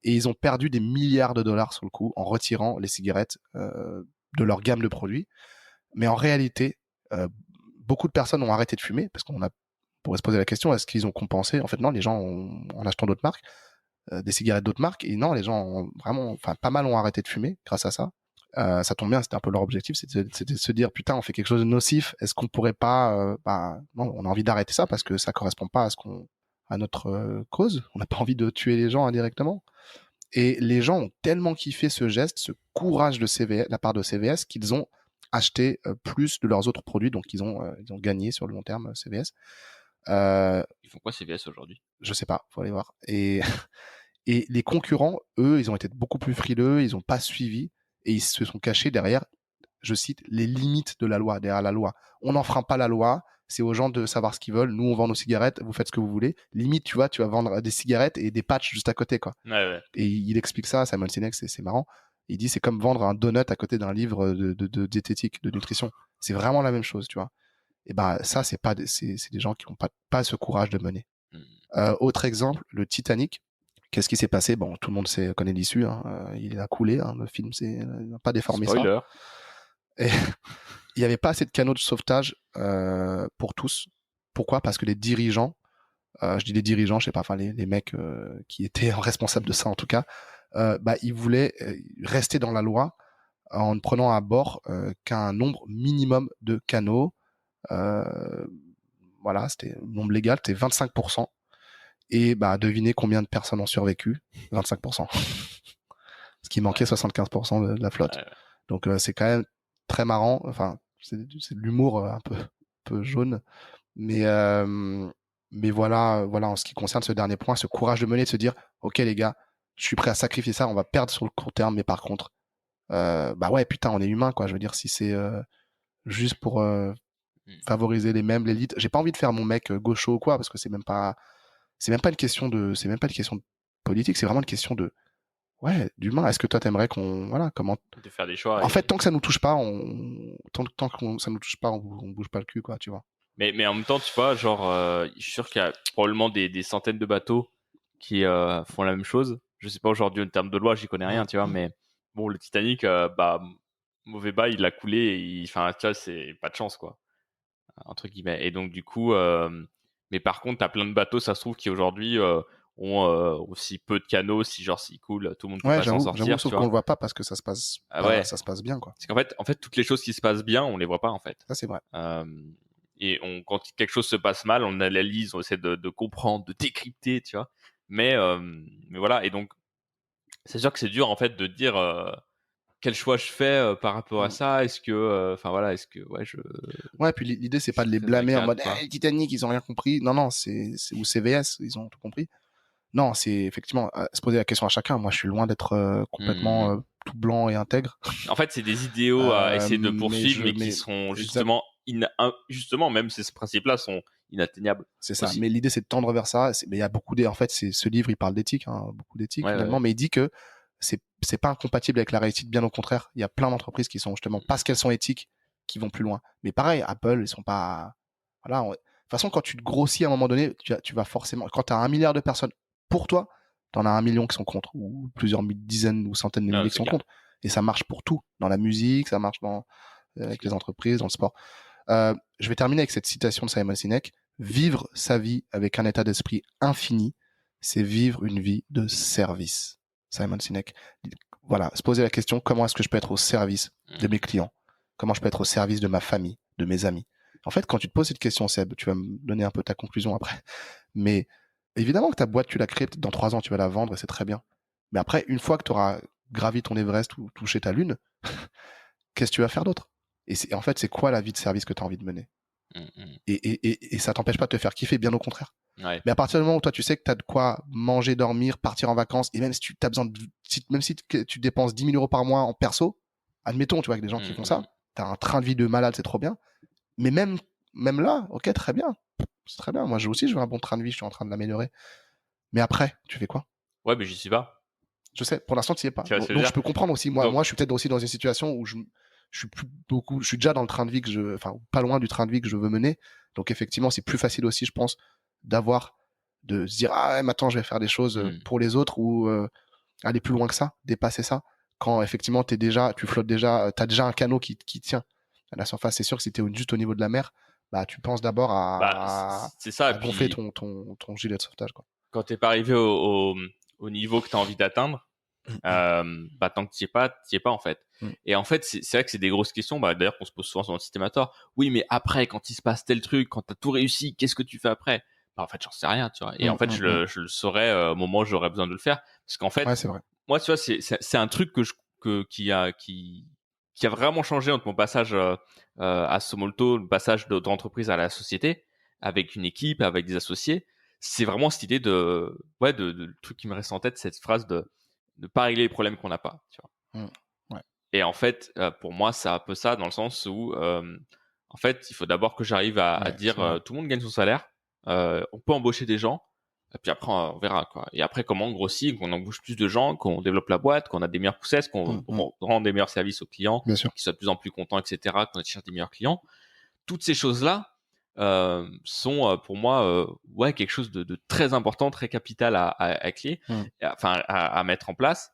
et ils ont perdu des milliards de dollars sur le coup en retirant les cigarettes de leur gamme de produits. Mais en réalité, beaucoup de personnes ont arrêté de fumer parce qu'on pourrait se poser la question, est-ce qu'ils ont compensé? En fait, non, les gens en achetant d'autres marques, des cigarettes d'autres marques, et non, les gens pas mal ont arrêté de fumer grâce à ça. Ça tombe bien, c'était un peu leur objectif, c'était de se dire, putain, on fait quelque chose de nocif, est-ce qu'on pourrait pas, non, on a envie d'arrêter ça parce que ça correspond pas à notre cause, on n'a pas envie de tuer les gens indirectement. Et les gens ont tellement kiffé ce geste, ce courage de la part de CVS, qu'ils ont acheté plus de leurs autres produits, donc ils ont gagné sur le long terme CVS. Ils font quoi CVS aujourd'hui? Je sais pas, faut aller voir. Et les concurrents, eux, ils ont été beaucoup plus frileux, ils ont pas suivi et ils se sont cachés derrière, je cite, les limites de la loi, derrière la loi. On n'enfreint pas la loi, c'est aux gens de savoir ce qu'ils veulent. Nous, on vend nos cigarettes, vous faites ce que vous voulez. Limite, tu vas vendre des cigarettes et des patchs juste à côté, quoi. Ouais. Et il explique ça, Simon Sinek, c'est marrant. Il dit, c'est comme vendre un donut à côté d'un livre de diététique, de nutrition. C'est vraiment la même chose, tu vois. Et ça, c'est des gens qui n'ont pas ce courage de mener. Autre exemple, le Titanic. Qu'est-ce qui s'est passé? Bon, tout le monde connaît l'issue. Hein. Il a coulé. Hein. Le film, il n'a pas déformé Spoiler. ça. Et il n'y avait pas assez de canaux de sauvetage pour tous. Pourquoi? Parce que les dirigeants, je dis les dirigeants, je sais pas, enfin les mecs qui étaient responsables de ça en tout cas, ils voulaient rester dans la loi en ne prenant à bord qu'un nombre minimum de canaux. Voilà, c'était le nombre légal, c'était 25%. Et devinez combien de personnes ont survécu? 25%. Ce qui manquait 75% de la flotte. Ouais. Donc c'est quand même très marrant. Enfin, c'est de l'humour un peu jaune. Mais voilà, en ce qui concerne ce dernier point, ce courage de mener, de se dire, ok les gars, je suis prêt à sacrifier ça, on va perdre sur le court terme, mais par contre, ouais, putain, on est humain, quoi. Je veux dire, si c'est juste pour favoriser l'élite, j'ai pas envie de faire mon mec gaucho ou quoi, parce que c'est même pas une question de politique, c'est vraiment une question d'humain. Est-ce que toi t'aimerais comment de faire des choix? En fait, tant que ça nous touche pas, tant que ça nous touche pas, on bouge pas le cul, quoi, tu vois. Mais en même temps, tu vois, je suis sûr qu'il y a probablement des centaines de bateaux qui font la même chose. Je sais pas aujourd'hui en termes de loi, j'y connais rien, tu vois, mais bon, le Titanic, mauvais bail, il a coulé, tu vois, c'est pas de chance, quoi, entre guillemets. Et donc du coup, mais par contre, t'as plein de bateaux, ça se trouve, qui aujourd'hui ont aussi peu de canaux, s'ils coulent, tout le monde peut pas s'en sortir. J'avoue, sauf qu'on le voit pas parce que ça se passe ça se passe bien, quoi. C'est qu'en fait, toutes les choses qui se passent bien, on les voit pas, en fait. Ça, c'est vrai. Et quand quelque chose se passe mal, on analyse, on essaie de comprendre, de décrypter, tu vois. Mais voilà, et donc, c'est sûr que c'est dur, en fait, de dire quel choix je fais par rapport à ça. Est-ce que, Ouais, puis l'idée, c'est pas de les blâmer en mode Titanic, ils ont rien compris. Non, c'est ou CVS, ils ont tout compris. Non, c'est effectivement se poser la question à chacun. Moi, je suis loin d'être complètement tout blanc et intègre. En fait, c'est des idéaux à essayer de poursuivre, mais qui sont justement justement, même ces principes-là sont inatteignables. C'est ça. Aussi. Mais l'idée, c'est de tendre vers ça. Mais il y a beaucoup en fait, ce livre, il parle d'éthique, hein, beaucoup d'éthique finalement, mais il dit que c'est pas incompatible avec la réussite, bien au contraire. Il y a plein d'entreprises qui sont justement, parce qu'elles sont éthiques, qui vont plus loin. Mais pareil, Apple, ils sont pas, voilà. De toute façon, quand tu te grossis à un moment donné, tu vas forcément, quand tu as 1 milliard de personnes pour toi, t'en as 1 million qui sont contre, ou plusieurs dizaines ou centaines de milliers qui sont contre. Et ça marche pour tout. Dans la musique, ça marche avec les entreprises, dans le sport. Je vais terminer avec cette citation de Simon Sinek. Vivre sa vie avec un état d'esprit infini, c'est vivre une vie de service. Simon Sinek. Voilà, se poser la question, comment est-ce que je peux être au service de mes clients? Comment je peux être au service de ma famille, de mes amis? En fait, quand tu te poses cette question, Seb, tu vas me donner un peu ta conclusion après. Mais évidemment que ta boîte, tu l'as créée, peut-être dans 3 ans, tu vas la vendre et c'est très bien. Mais après, une fois que tu auras gravi ton Everest ou touché ta lune, qu'est-ce que tu vas faire d'autre? Et en fait, c'est quoi la vie de service que tu as envie de mener? Et ça t'empêche pas de te faire kiffer, bien au contraire. Ouais. Mais à partir du moment où toi tu sais que tu as de quoi manger, dormir, partir en vacances, et même si tu as besoin même si tu dépenses 10 000 euros par mois en perso, admettons, tu vois, avec des gens qui font ça, tu as un train de vie de malade, c'est trop bien. Mais même là, ok, très bien. C'est très bien. Moi aussi, je veux un bon train de vie, je suis en train de l'améliorer. Mais après, tu fais quoi? Ouais, mais j'y suis pas. Je sais, pour l'instant, tu y es pas. Donc je peux comprendre aussi. Moi, je suis peut-être aussi dans une situation où je suis déjà dans le train de vie pas loin du train de vie que je veux mener. Donc effectivement, c'est plus facile aussi, je pense, de se dire, ah, maintenant, je vais faire des choses pour les autres ou aller plus loin que ça, dépasser ça. Quand effectivement, tu flottes déjà, tu as déjà un canot qui tient à la surface. C'est sûr que si tu es juste au niveau de la mer, bah, tu penses d'abord à gonfler ton gilet de sauvetage, quoi. Quand tu n'es pas arrivé au niveau que tu as envie d'atteindre, tant que tu n'y es pas en fait. Et en fait, c'est vrai que c'est des grosses questions, d'ailleurs qu'on se pose souvent sur le Systémator. Oui, mais après, quand il se passe tel truc, quand tu as tout réussi, qu'est-ce que tu fais après? En fait, j'en sais rien, tu vois. Et en fait, je le saurais au moment où j'aurais besoin de le faire. Parce qu'en fait, c'est vrai. Moi, tu vois, c'est un truc qui a vraiment changé entre mon passage à Somolto, le passage d'entreprise à la société, avec une équipe, avec des associés. C'est vraiment cette idée de le truc qui me reste en tête, cette phrase de ne pas régler les problèmes qu'on n'a pas, tu vois. Ouais. Et en fait, pour moi, c'est un peu ça, dans le sens où, en fait, il faut d'abord que j'arrive à dire tout le monde gagne son salaire, on peut embaucher des gens, et puis après, on verra, quoi. Et après, comment on grossit, qu'on embauche plus de gens, qu'on développe la boîte, qu'on a des meilleures poussettes, qu'on rend des meilleurs services aux clients, qu'ils soient de plus en plus contents, etc., qu'on cherche des meilleurs clients. Toutes ces choses-là sont pour moi quelque chose de très important, très capital à clé, à mettre en place.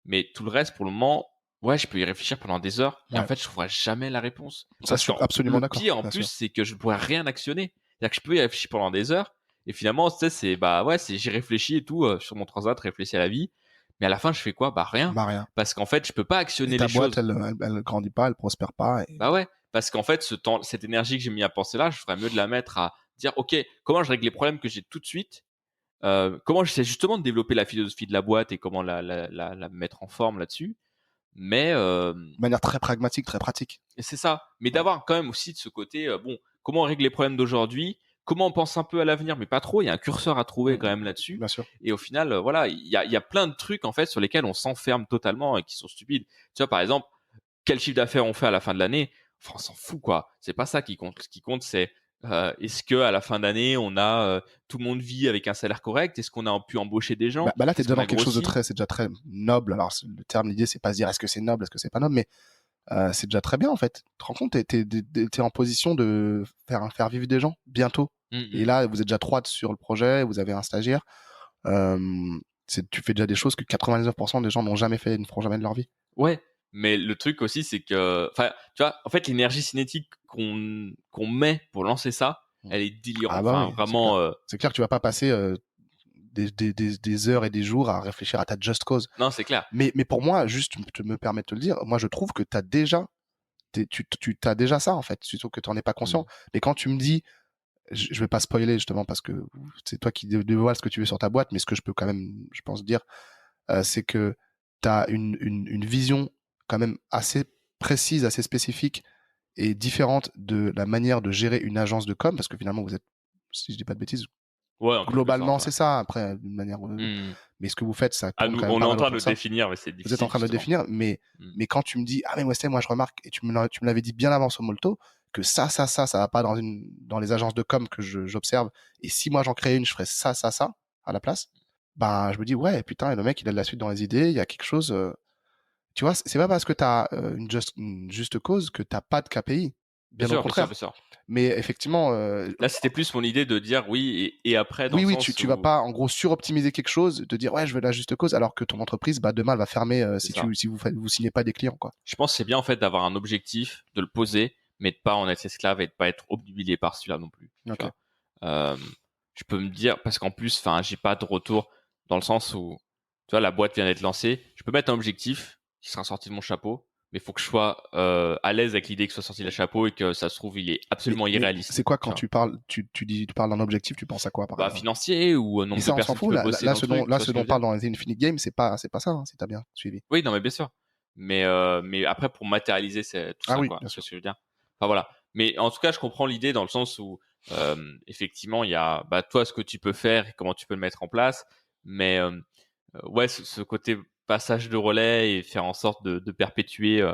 Mais tout le reste, pour le moment, je peux y réfléchir pendant des heures. Et en fait, je trouverai jamais la réponse. Ça, je suis absolument d'accord. Le pire, en plus, c'est que je ne pourrais rien actionner. C'est-à-dire que je peux y réfléchir pendant des heures. Et finalement, j'y réfléchis et tout, sur mon transat, réfléchis à la vie. Mais à la fin, je fais quoi? Rien. Rien. Parce qu'en fait, je peux pas actionner les choses. Ta boîte, elle grandit pas, elle prospère pas. Parce qu'en fait, cette énergie que j'ai mis à penser là, je ferais mieux de la mettre à dire, OK, comment je règle les problèmes que j'ai tout de suite? Comment j'essaie justement de développer la philosophie de la boîte et comment la mettre en forme là-dessus? Mais de manière très pragmatique, très pratique. Et c'est ça. Mais d'avoir quand même aussi de ce côté, comment on règle les problèmes d'aujourd'hui? Comment on pense un peu à l'avenir, mais pas trop. Il y a un curseur à trouver quand même là-dessus. Bien sûr. Et au final, il y a plein de trucs en fait sur lesquels on s'enferme totalement et qui sont stupides. Tu vois, par exemple, quel chiffre d'affaires on fait à la fin de l'année? Enfin, on s'en fout, quoi. C'est pas ça qui compte. Ce qui compte, c'est est-ce que à la fin d'année, on a tout le monde vit avec un salaire correct? Est-ce qu'on a pu embaucher des gens? Là, t'es déjà dans quelque chose c'est déjà très noble. Alors, le terme, l'idée, c'est pas se dire est-ce que c'est noble, est-ce que c'est pas noble, mais c'est déjà très bien en fait. Tu te rends compte, t'es en position de faire vivre des gens bientôt. Et là, vous êtes déjà 3 sur le projet, vous avez un stagiaire. Tu fais déjà des choses que 99% des gens n'ont jamais fait, ne feront jamais de leur vie. Ouais, mais le truc aussi, c'est que, tu vois, en fait, l'énergie cinétique qu'on met pour lancer ça, elle est délirante. Vraiment. C'est clair que tu vas pas passer des heures et des jours à réfléchir à ta just cause. Non, c'est clair. Mais pour moi, juste me permettre de te le dire, moi je trouve que tu as déjà ça en fait, surtout que tu n'en es pas conscient. Mais quand tu me dis, je vais pas spoiler justement parce que c'est toi qui dévoiles ce que tu veux sur ta boîte, mais ce que je peux quand même, je pense dire, c'est que tu as une vision quand même assez précise, assez spécifique et différente de la manière de gérer une agence de com, parce que finalement vous êtes, si je dis pas de bêtises, globalement c'est ça, après d'une manière mais ce que vous faites, ça tourne quand même. On est en train de le définir, mais c'est difficile. Vous êtes en train de le définir, mais quand tu me dis, ah mais Wesley, moi je remarque, et tu me l'avais dit bien avant Somolto, que ça va pas dans les agences de com que j'observe, et si moi j'en crée une, je ferais ça à la place, ben je me dis ouais putain, et le mec il a de la suite dans les idées, il y a quelque chose, tu vois, c'est pas parce que t'as une juste cause que t'as pas de KPI, bien au contraire. Bien sûr. Mais effectivement, Là, c'était plus mon idée de dire oui et après dans le sens tu où... vas pas en gros suroptimiser quelque chose, de dire ouais je veux la juste cause, alors que ton entreprise demain elle va fermer si vous signez pas des clients, quoi. Je pense que c'est bien en fait d'avoir un objectif, de le poser, mais de pas en être esclave et de pas être obnubilé par celui-là non plus. Tu Ok. vois. Je peux me dire, parce qu'en plus, j'ai pas de retour dans le sens où, tu vois, la boîte vient d'être lancée. Je peux mettre un objectif qui sera sorti de mon chapeau, mais il faut que je sois à l'aise avec l'idée que ce soit sorti de chapeau et que ça se trouve, il est absolument irréaliste. C'est quoi quand tu tu parles, tu parles d'un objectif, tu penses à quoi par exemple? Financier ou nombre Et ça, de on s'en personnes qui fout. peuvent Là, bosser là, dans ce le truc, dont, tu là, vois ce ce que dont je on veux dire. parle dans les Infinite Games, c'est pas ça, hein, si t'as bien suivi. Oui, non, mais bien sûr. Mais après, pour matérialiser tout ça, Oui, quoi, bien c'est sûr. ce que je veux dire. Enfin, voilà. Mais en tout cas, je comprends l'idée dans le sens où, effectivement, il y a, toi, ce que tu peux faire et comment tu peux le mettre en place. Mais, ouais, ce côté passage de relais et faire en sorte de perpétuer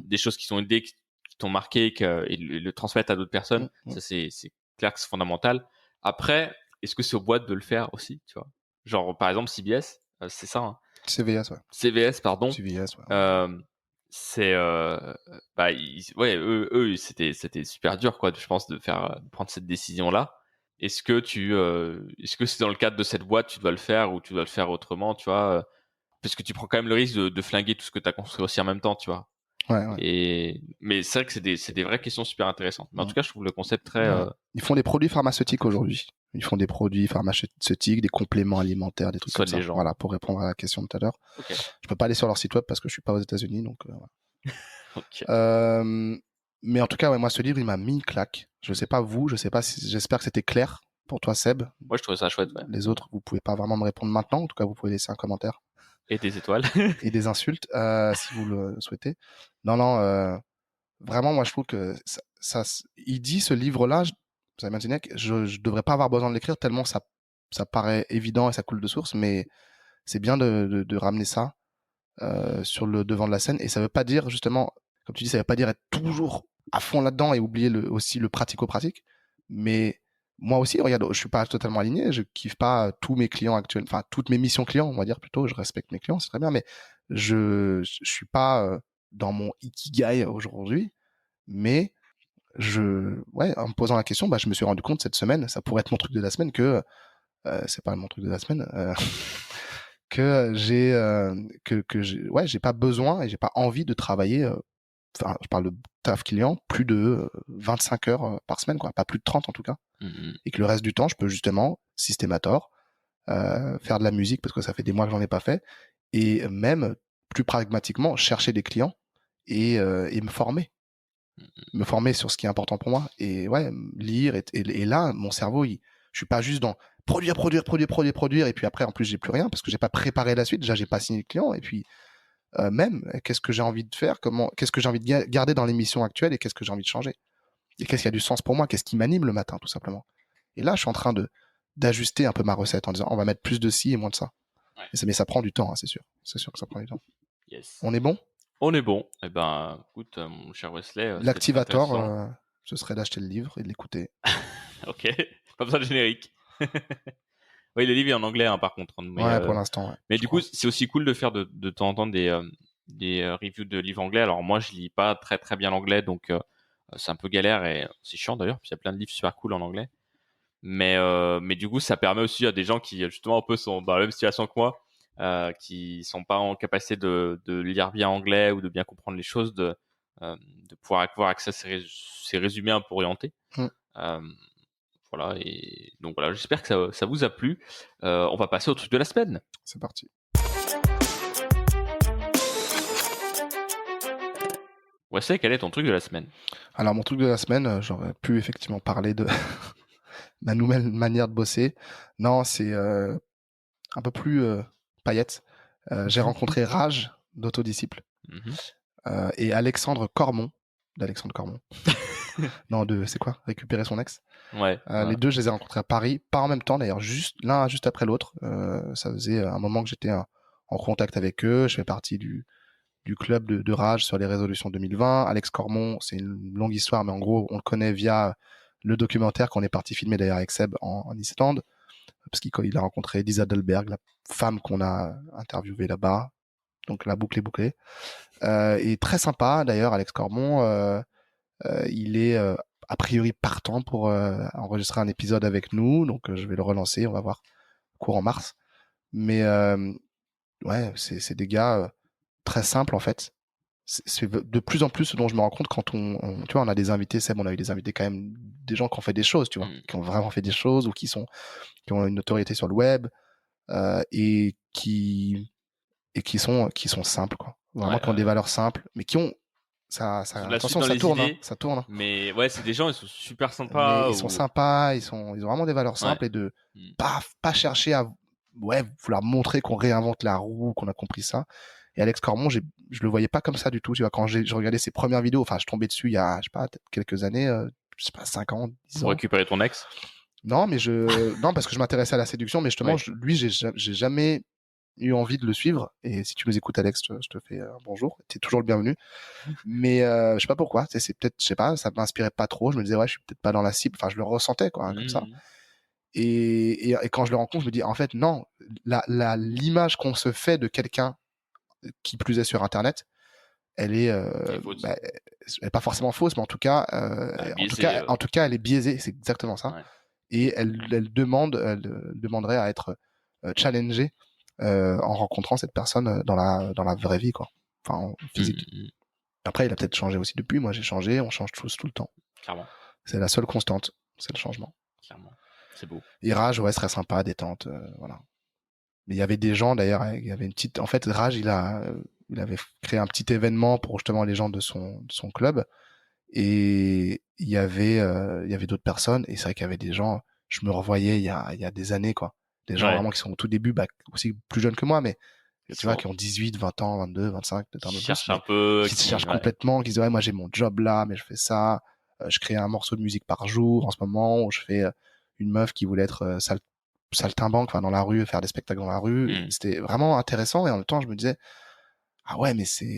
des choses qui sont idées, qui t'ont marqué et le transmettre à d'autres personnes, ça, c'est clair que c'est fondamental. Après, est-ce que c'est aux boîtes de le faire aussi, tu vois? Genre, par exemple, CBS, c'est ça, hein. CVS, ouais. CVS, pardon. CVS, ouais. C'est eux c'était super dur, quoi, je pense, de prendre cette décision là. Est-ce que c'est dans le cadre de cette boîte tu dois le faire ou tu dois le faire autrement, tu vois, parce que tu prends quand même le risque de flinguer tout ce que tu as construit aussi en même temps, tu vois. Ouais. Mais c'est vrai que c'est des vraies questions super intéressantes. Mais en tout cas, je trouve le concept très Ils font des produits pharmaceutiques aujourd'hui. Ils font des produits pharmaceutiques, des compléments alimentaires, des trucs comme ça. Voilà, pour répondre à la question de tout à l'heure. Okay. Je peux pas aller sur leur site web parce que je suis pas aux États-Unis, donc voilà. Okay. Mais en tout cas, ouais, moi, ce livre, il m'a mis une claque. Je sais pas vous, j'espère que c'était clair pour toi, Seb. Moi, je trouvais ça chouette. Ouais. Les autres, vous pouvez pas vraiment me répondre maintenant. En tout cas, vous pouvez laisser un commentaire. Et des étoiles. Et des insultes, si vous le souhaitez. Non, vraiment, moi, je trouve que il dit ce livre-là, Simon Sinek, je devrais pas avoir besoin de l'écrire tellement ça paraît évident et ça coule de source, mais c'est bien de ramener ça sur le devant de la scène. Et ça veut pas dire, justement, comme tu dis, ça veut pas dire être toujours à fond là-dedans et oublier aussi le pratico-pratique. Mais moi aussi, regarde, je suis pas totalement aligné, je kiffe pas tous mes clients actuels, enfin toutes mes missions clients, on va dire plutôt, je respecte mes clients, c'est très bien, mais je suis pas dans mon ikigai aujourd'hui, mais en me posant la question, je me suis rendu compte cette semaine, ça pourrait être mon truc de la semaine, que c'est pas mon truc de la semaine, que j'ai pas besoin et j'ai pas envie de travailler, je parle de taf client, plus de 25 heures par semaine, quoi, pas plus de 30 en tout cas, et que le reste du temps, je peux justement, Systemator, faire de la musique parce que ça fait des mois que j'en ai pas fait, et même plus pragmatiquement chercher des clients et me former sur ce qui est important pour moi, et ouais, lire, et là mon cerveau, je suis pas juste dans produire, et puis après en plus j'ai plus rien parce que j'ai pas préparé la suite, déjà j'ai pas signé de client, et puis même qu'est-ce que j'ai envie de faire, qu'est-ce que j'ai envie de garder dans l'émission actuelle, et qu'est-ce que j'ai envie de changer, et qu'est-ce qui a du sens pour moi, qu'est-ce qui m'anime le matin, tout simplement. Et là je suis en train d'ajuster un peu ma recette en disant on va mettre plus de ci et moins de ça. Mais ça prend du temps, hein, c'est sûr que ça prend du temps. Yes. On est bon? On est bon. Eh ben, écoute, mon cher Wesley. L'activator, ce serait d'acheter le livre et de l'écouter. Ok, pas besoin de générique. Oui, le livre est en anglais, hein, par contre. Mais, pour l'instant. Ouais, mais du coup, c'est aussi cool de faire de temps en temps des reviews de livres anglais. Alors moi, je lis pas très très bien l'anglais, donc c'est un peu galère et c'est chiant d'ailleurs. Puis il y a plein de livres super cool en anglais. Mais du coup, ça permet aussi à des gens qui justement un peu sont dans la même situation que moi, qui sont pas en capacité de lire bien anglais ou de bien comprendre les choses, de pouvoir avoir accès à ces résumés un peu orientés. Voilà, et donc voilà, j'espère que ça vous a plu. On va passer au truc de la semaine. C'est parti. Wesley, quel est ton truc de la semaine? Alors mon truc de la semaine, j'aurais pu effectivement parler de ma nouvelle manière de bosser. Non, c'est un peu plus paillette. J'ai rencontré Raj d'Autodisciple et Alexandre Cormon d'Alexandre Cormon. Non, c'est quoi? Récupérer son ex. Ouais. Les deux, je les ai rencontrés à Paris, pas en même temps d'ailleurs, l'un juste après l'autre. Ça faisait un moment que j'étais en contact avec eux. Je fais partie du du club de Rage sur les résolutions 2020. Alex Cormon, c'est une longue histoire, mais en gros, on le connaît via le documentaire qu'on est parti filmer d'ailleurs avec Seb en Islande, parce qu'il a rencontré Lisa Delberg, la femme qu'on a interviewée là-bas. Donc la boucle est bouclée. Et très sympa d'ailleurs, Alex Cormon. Il est a priori partant pour enregistrer un épisode avec nous, donc je vais le relancer, on va voir courant mars. Mais ouais, c'est des gars très simples en fait. C'est de plus en plus ce dont je me rends compte quand tu vois, on a des invités, Seb, on a eu des invités quand même, des gens qui ont fait des choses, tu vois, qui ont vraiment fait des choses ou qui ont une notoriété sur le web et qui sont simples, quoi. Vraiment qui ont des valeurs simples, mais qui ont attention, ça tourne, hein, ça tourne. Mais ouais, c'est des gens, ils sont super Mais sympas. ils sont sympas, ils ont vraiment des valeurs simples et de pas chercher à vouloir montrer qu'on réinvente la roue, qu'on a compris ça. Et Alex Cormon, je le voyais pas comme ça du tout. Tu vois, quand je regardais ses premières vidéos, enfin, je tombais dessus il y a, je sais pas, peut-être quelques années, je sais pas, 5 ans, 10 ans. Pour récupérer ton ex? Non, mais non, parce que je m'intéressais à la séduction, mais justement, lui, j'ai jamais eu envie de le suivre. Et si tu nous écoutes, Alex, je te fais un bonjour. T'es toujours le bienvenu. Mais je sais pas pourquoi. C'est peut-être, je sais pas, ça m'inspirait pas trop. Je me disais, ouais, je suis peut-être pas dans la cible. Enfin, je le ressentais, quoi, comme ça. Et quand je le rencontre, je me dis, en fait, non, l'image qu'on se fait de quelqu'un qui plus est sur Internet, elle est, elle est pas forcément fausse, mais en tout cas, en tout cas, elle est biaisée. C'est exactement ça. Ouais. Et elle demanderait à être challengée en rencontrant cette personne dans la vraie vie, quoi. Enfin, en physique. Après, il a peut-être changé aussi depuis. Moi, j'ai changé. On change tous tout le temps. Clairement. C'est la seule constante, c'est le changement. Clairement. C'est beau. Et Rage, ouais, serait sympa, détente, voilà. Mais il y avait des gens, d'ailleurs, il y avait une petite. En fait, Rage, il avait créé un petit événement pour justement les gens de son club. Et il y avait d'autres personnes. Et c'est vrai qu'il y avait des gens. Je me revoyais il y a des années, quoi. Des gens vraiment qui sont au tout début, aussi plus jeunes que moi, mais tu vois, qui ont 18, 20 ans, 22, 25, peut-être un peu plus. Qui se cherchent complètement, qui se disent, ouais, moi j'ai mon job là, mais je fais ça. Je crée un morceau de musique par jour en ce moment, où je fais une meuf qui voulait être saltimbanque, enfin, dans la rue, faire des spectacles dans la rue. C'était vraiment intéressant, et en même temps, je me disais, ah ouais, mais ça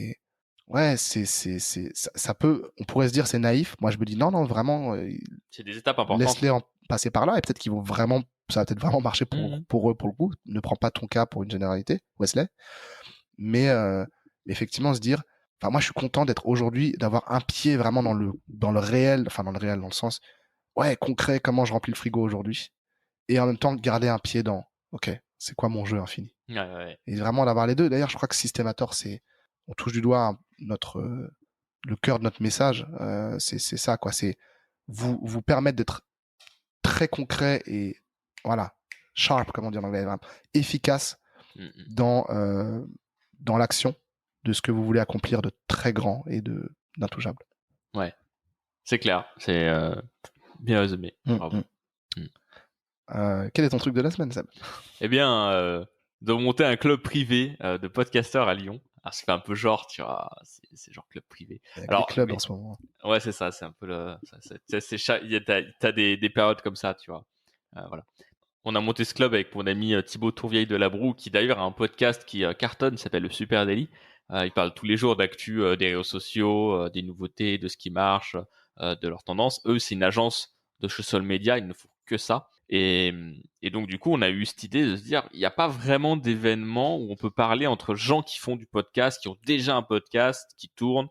peut, on pourrait se dire c'est naïf. Moi, je me dis, non, vraiment. C'est des étapes importantes. Laisse-les en passer par là, et peut-être qu'ils vont vraiment, ça va peut-être vraiment marcher pour eux, pour le coup. Ne prends pas ton cas pour une généralité, Wesley. Mais effectivement, se dire, enfin, moi, je suis content d'être aujourd'hui, d'avoir un pied vraiment dans le réel, enfin, dans le sens, ouais, concret, comment je remplis le frigo aujourd'hui. Et en même temps, garder un pied dans, ok, c'est quoi mon jeu infini? Ouais. Et vraiment d'avoir les deux. D'ailleurs, je crois que Systemator, on touche du doigt le cœur de notre message. C'est ça, quoi. C'est vous permettre d'être très concret et, voilà, sharp, comme on dit en anglais, efficace dans l'action de ce que vous voulez accomplir de très grand et d'intouchable. Ouais, c'est clair. C'est bien résumé. Bravo. Quel est ton truc de la semaine, Seb? Eh bien, de monter un club privé de podcasteurs à Lyon. Alors, ça fait un peu genre, tu vois, c'est genre club privé. Alors, les clubs en ce moment. Ouais, c'est ça, c'est un peu t'as des périodes comme ça, tu vois. Voilà. On a monté ce club avec mon ami Thibaut Tourvieille de Labroue, qui d'ailleurs a un podcast qui cartonne, s'appelle le Super Daily. Il parle tous les jours d'actu des réseaux sociaux, des nouveautés, de ce qui marche, de leurs tendances. Eux, c'est une agence de social media, ils ne font que ça. Et donc, du coup, on a eu cette idée de se dire, il n'y a pas vraiment d'événement où on peut parler entre gens qui font du podcast, qui ont déjà un podcast, qui tournent.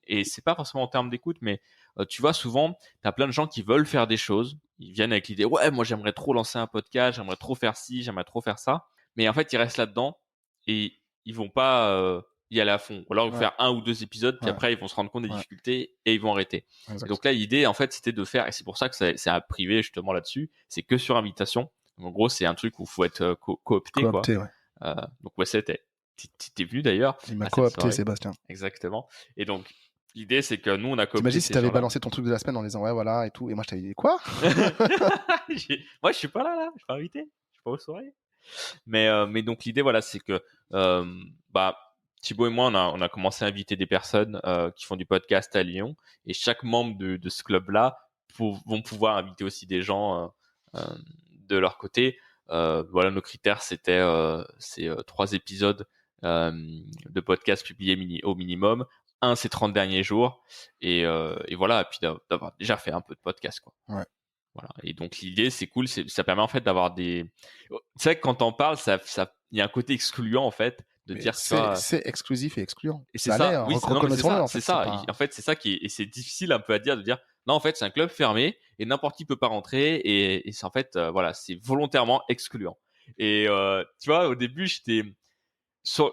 Et c'est pas forcément en termes d'écoute, mais tu vois, souvent, tu as plein de gens qui veulent faire des choses. Ils viennent avec l'idée, ouais, moi, j'aimerais trop lancer un podcast, j'aimerais trop faire ci, j'aimerais trop faire ça. Mais en fait, ils restent là-dedans et ils vont pas y aller à fond. Ou alors, ils vont faire 1 ou 2 épisodes, puis après, ils vont se rendre compte des difficultés et ils vont arrêter. Et donc là, l'idée, en fait, c'était de faire, et c'est pour ça que c'est à privé, justement, là-dessus, c'est que sur invitation. Donc, en gros, c'est un truc où il faut être coopté, quoi. Ouais. Donc, ouais, t'es venu d'ailleurs. Il m'a coopté, Sébastien. Exactement. Et donc, l'idée, c'est que nous, on a coopté. T'imagines si t'avais balancé ton truc de la semaine en disant, ouais, voilà, et tout, et moi, je t'avais dit, quoi? Moi, je suis pas là, je suis pas invité. Je suis pas aux soirées. Mais donc, l'idée, voilà, c'est que, Thibaut et moi, on a commencé à inviter des personnes qui font du podcast à Lyon, et chaque membre de ce club-là vont pouvoir inviter aussi des gens de leur côté. Voilà, nos critères, c'est 3 épisodes de podcasts publiés au minimum, ces 30 derniers jours, et voilà, et puis d'avoir déjà fait un peu de podcast, quoi. Ouais. Voilà. Et donc l'idée, c'est cool, ça permet en fait d'avoir des. C'est vrai que quand on parle, il y a un côté excluant en fait de Mais dire ça. c'est exclusif et excluant. Et c'est Ça l'est, ça. hein, Oui, non, mais reconnaissons-le, en c'est fait. ça. C'est pas... En fait, c'est ça et c'est difficile un peu à dire de dire non, en fait, c'est un club fermé et n'importe qui peut pas rentrer et c'est en fait voilà, c'est volontairement excluant. Et tu vois, au début,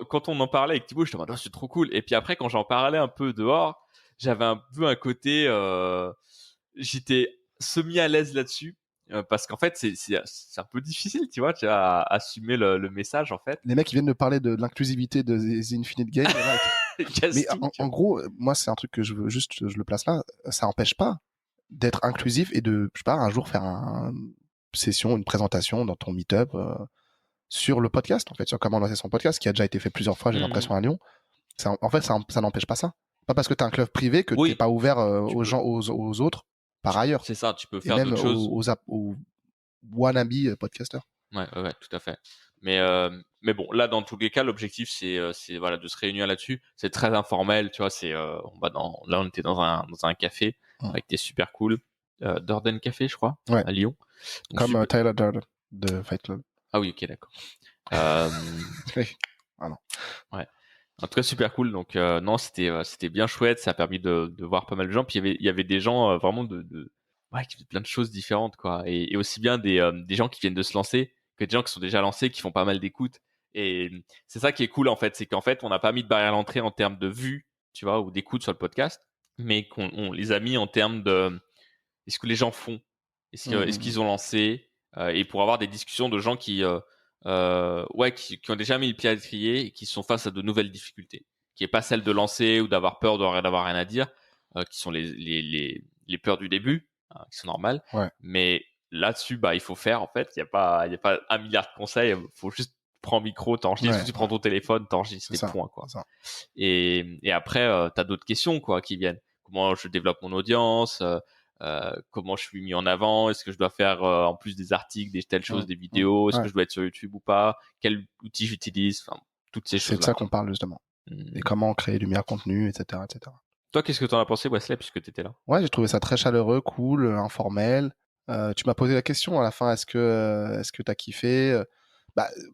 quand on en parlait avec Thibaut, j'étais en mode, oh, c'est trop cool. Et puis après, quand j'en parlais un peu dehors, j'avais un peu un côté, j'étais semi à l'aise là-dessus. Parce qu'en fait, c'est un peu difficile, tu vois, à assumer le message, en fait. Les mecs, ils viennent de parler de l'inclusivité de The Infinite Game. Mais en gros, moi, c'est un truc que je veux juste, je le place là. Ça n'empêche pas d'être inclusif et de, je sais pas, un jour faire une session, une présentation dans ton meet-up sur le podcast, en fait, sur comment lancer son podcast, qui a déjà été fait plusieurs fois, j'ai l'impression, à Lyon. En fait, ça n'empêche pas ça. Pas parce que tu as un club privé que tu n'es pas ouvert aux autres par ailleurs. C'est ça, tu peux faire d'autres choses. Aux wannabe podcasters. Ouais, tout à fait. Mais bon, là, dans tous les cas, l'objectif, c'est voilà, de se réunir là-dessus. C'est très informel, tu vois. Là, on était dans un café avec des super cool. Durden Café, je crois, à Lyon. Donc, comme Tyler Durden de Fight Club. Ah oui, ok, d'accord. non. Ouais. En tout cas, super cool. Donc, non, c'était bien chouette. Ça a permis de voir pas mal de gens. Puis, il y avait des gens vraiment qui font plein de choses différentes, quoi. Et aussi bien des gens qui viennent de se lancer que des gens qui sont déjà lancés, qui font pas mal d'écoute. Et c'est ça qui est cool, en fait. C'est qu'en fait, on n'a pas mis de barrière à l'entrée en termes de vues, tu vois, ou d'écoute sur le podcast, mais qu'on les a mis en termes de est-ce que les gens font, est-ce qu'ils ont lancé, et pour avoir des discussions de gens qui ont déjà mis le pied à l'étrier et qui sont face à de nouvelles difficultés, qui est pas celle de lancer ou d'avoir peur d'avoir rien à dire, qui sont les peurs du début, qui sont normales. Ouais. Mais là-dessus, il faut faire, en fait. Il y a pas 1 milliard de conseils. Il faut juste prendre le micro, t'enregistres, tu prends ton téléphone, t'enregistres tes points, quoi. Et après, t'as d'autres questions, quoi, qui viennent. Comment je développe mon audience, comment je suis mis en avant, est-ce que je dois faire en plus des articles, telles choses, des vidéos, est-ce que je dois être sur YouTube ou pas, quel outil j'utilise, enfin, toutes ces choses-là. C'est de ça qu'on parle, justement. Et comment créer du meilleur contenu, etc., etc. Toi, qu'est-ce que t'en as pensé, Wesley, puisque t'étais là? Ouais, j'ai trouvé ça très chaleureux, cool, informel. Tu m'as posé la question à la fin, est-ce que t'as kiffé?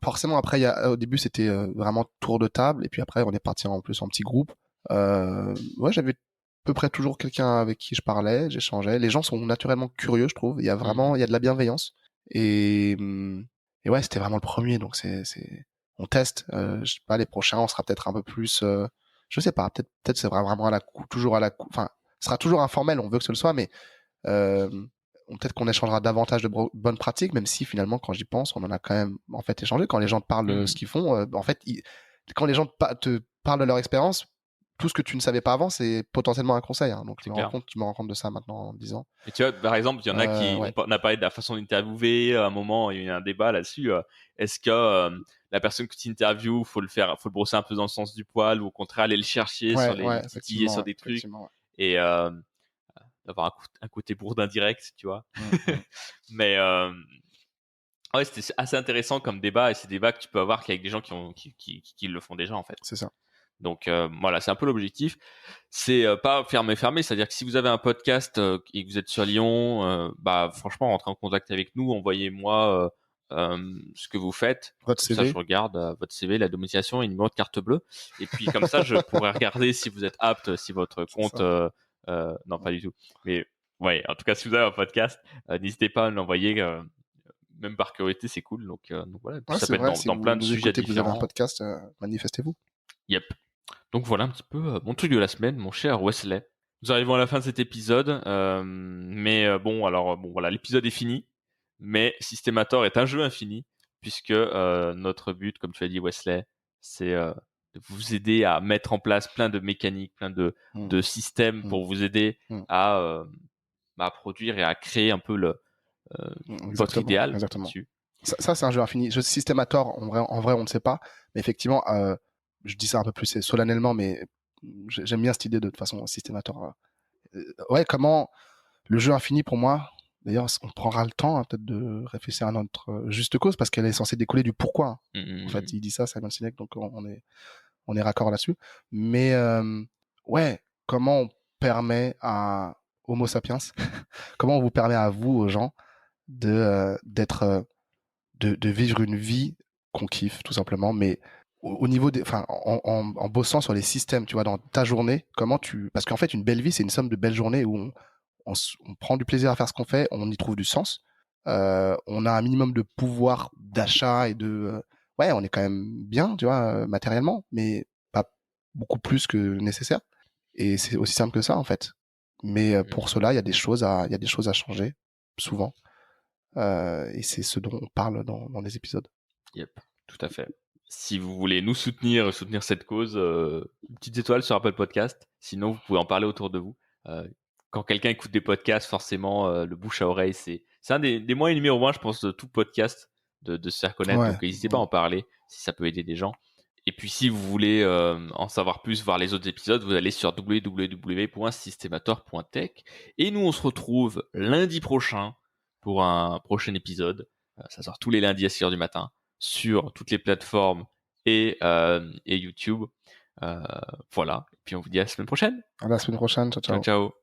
Forcément, après, au début, c'était vraiment tour de table, et puis après, on est parti en plus en petit groupe. Ouais, j'avais à peu près toujours quelqu'un avec qui je parlais, j'échangeais. Les gens sont naturellement curieux, je trouve. Il y a de la bienveillance. Et ouais, c'était vraiment le premier, donc on teste. Je sais pas, les prochains, on sera peut-être un peu plus, je sais pas, peut-être c'est vraiment toujours à la enfin, ce sera toujours informel, on veut que ce le soit, mais peut-être qu'on échangera davantage de bonnes pratiques, même si finalement, quand j'y pense, on en a quand même en fait échangé. Quand les gens te parlent de ce qu'ils font, en fait, quand les gens te parlent de leur expérience, tout ce que tu ne savais pas avant, c'est potentiellement un conseil. Hein. Donc, je me rends compte de ça maintenant en 10 ans. Et tu vois, par exemple, il y en a on a parlé de la façon d'interviewer. À un moment, il y a eu un débat là-dessus. Est-ce que la personne que tu interviews, faut le brosser un peu dans le sens du poil, ou au contraire aller le chercher sur les titiller sur des trucs, et d'avoir un côté bourdin direct, tu vois. Mais c'était assez intéressant comme débat, et c'est des débats que tu peux avoir qu'avec des gens qui le font déjà, en fait. C'est ça. Donc voilà, c'est un peu l'objectif. C'est pas fermé, c'est-à-dire que si vous avez un podcast et que vous êtes sur Lyon, franchement, rentrez en contact avec nous, envoyez-moi ce que vous faites. Votre CV. Ça, je regarde votre CV, la domiciliation et le numéro de carte bleue. Et puis comme ça, je pourrais regarder si vous êtes apte, si votre compte... non, pas du tout. Mais ouais, en tout cas, si vous avez un podcast, n'hésitez pas à l'envoyer. Même par curiosité, c'est cool. Donc voilà, ça peut être dans plein de sujets différents. Si vous avez un podcast, manifestez-vous. Yep. Donc voilà un petit peu mon truc de la semaine, mon cher Wesley. Nous arrivons à la fin de cet épisode, mais voilà, l'épisode est fini, mais Systemator est un jeu infini, puisque notre but, comme tu as dit Wesley, c'est de vous aider à mettre en place plein de mécaniques, plein de systèmes pour vous aider à produire et à créer un peu votre idéal. Exactement. Ça, c'est un jeu infini. Systemator, en vrai, on ne sait pas, mais effectivement, je dis ça un peu plus solennellement, mais j'aime bien cette idée de toute façon Systemator. Ouais, comment le jeu infini pour moi, D'ailleurs, on prendra le temps peut-être de réfléchir à notre juste cause parce qu'elle est censée découler du pourquoi. En fait, il dit ça, Simon Sinek, donc on est raccord là-dessus. Mais ouais, comment on permet à Homo sapiens, comment on vous permet à vous, aux gens, de vivre une vie qu'on kiffe tout simplement, mais au niveau des, enfin, en bossant sur les systèmes, tu vois, dans ta journée, parce qu'en fait, une belle vie, c'est une somme de belles journées où on prend du plaisir à faire ce qu'on fait, on y trouve du sens, on a un minimum de pouvoir d'achat et ouais, on est quand même bien, tu vois, matériellement, mais pas beaucoup plus que nécessaire. Et c'est aussi simple que ça, en fait. Mais pour cela, il y a des choses à changer, souvent. Et c'est ce dont on parle dans les épisodes. Yep, tout à fait. Si vous voulez nous soutenir cette cause, une petite étoile sur Apple Podcast. Sinon, vous pouvez en parler autour de vous. Quand quelqu'un écoute des podcasts, forcément, le bouche à oreille, c'est un des moyens numéro 1, je pense, de tout podcast, de se faire connaître. Ouais. Donc, n'hésitez pas à en parler si ça peut aider des gens. Et puis, si vous voulez en savoir plus, voir les autres épisodes, vous allez sur www.systemator.tech. Et nous, on se retrouve lundi prochain pour un prochain épisode. Ça sort tous les lundis à 6h du matin sur toutes les plateformes et YouTube. Voilà. Et puis, on vous dit à la semaine prochaine. À la semaine prochaine. Ciao, ciao. Ciao, ciao.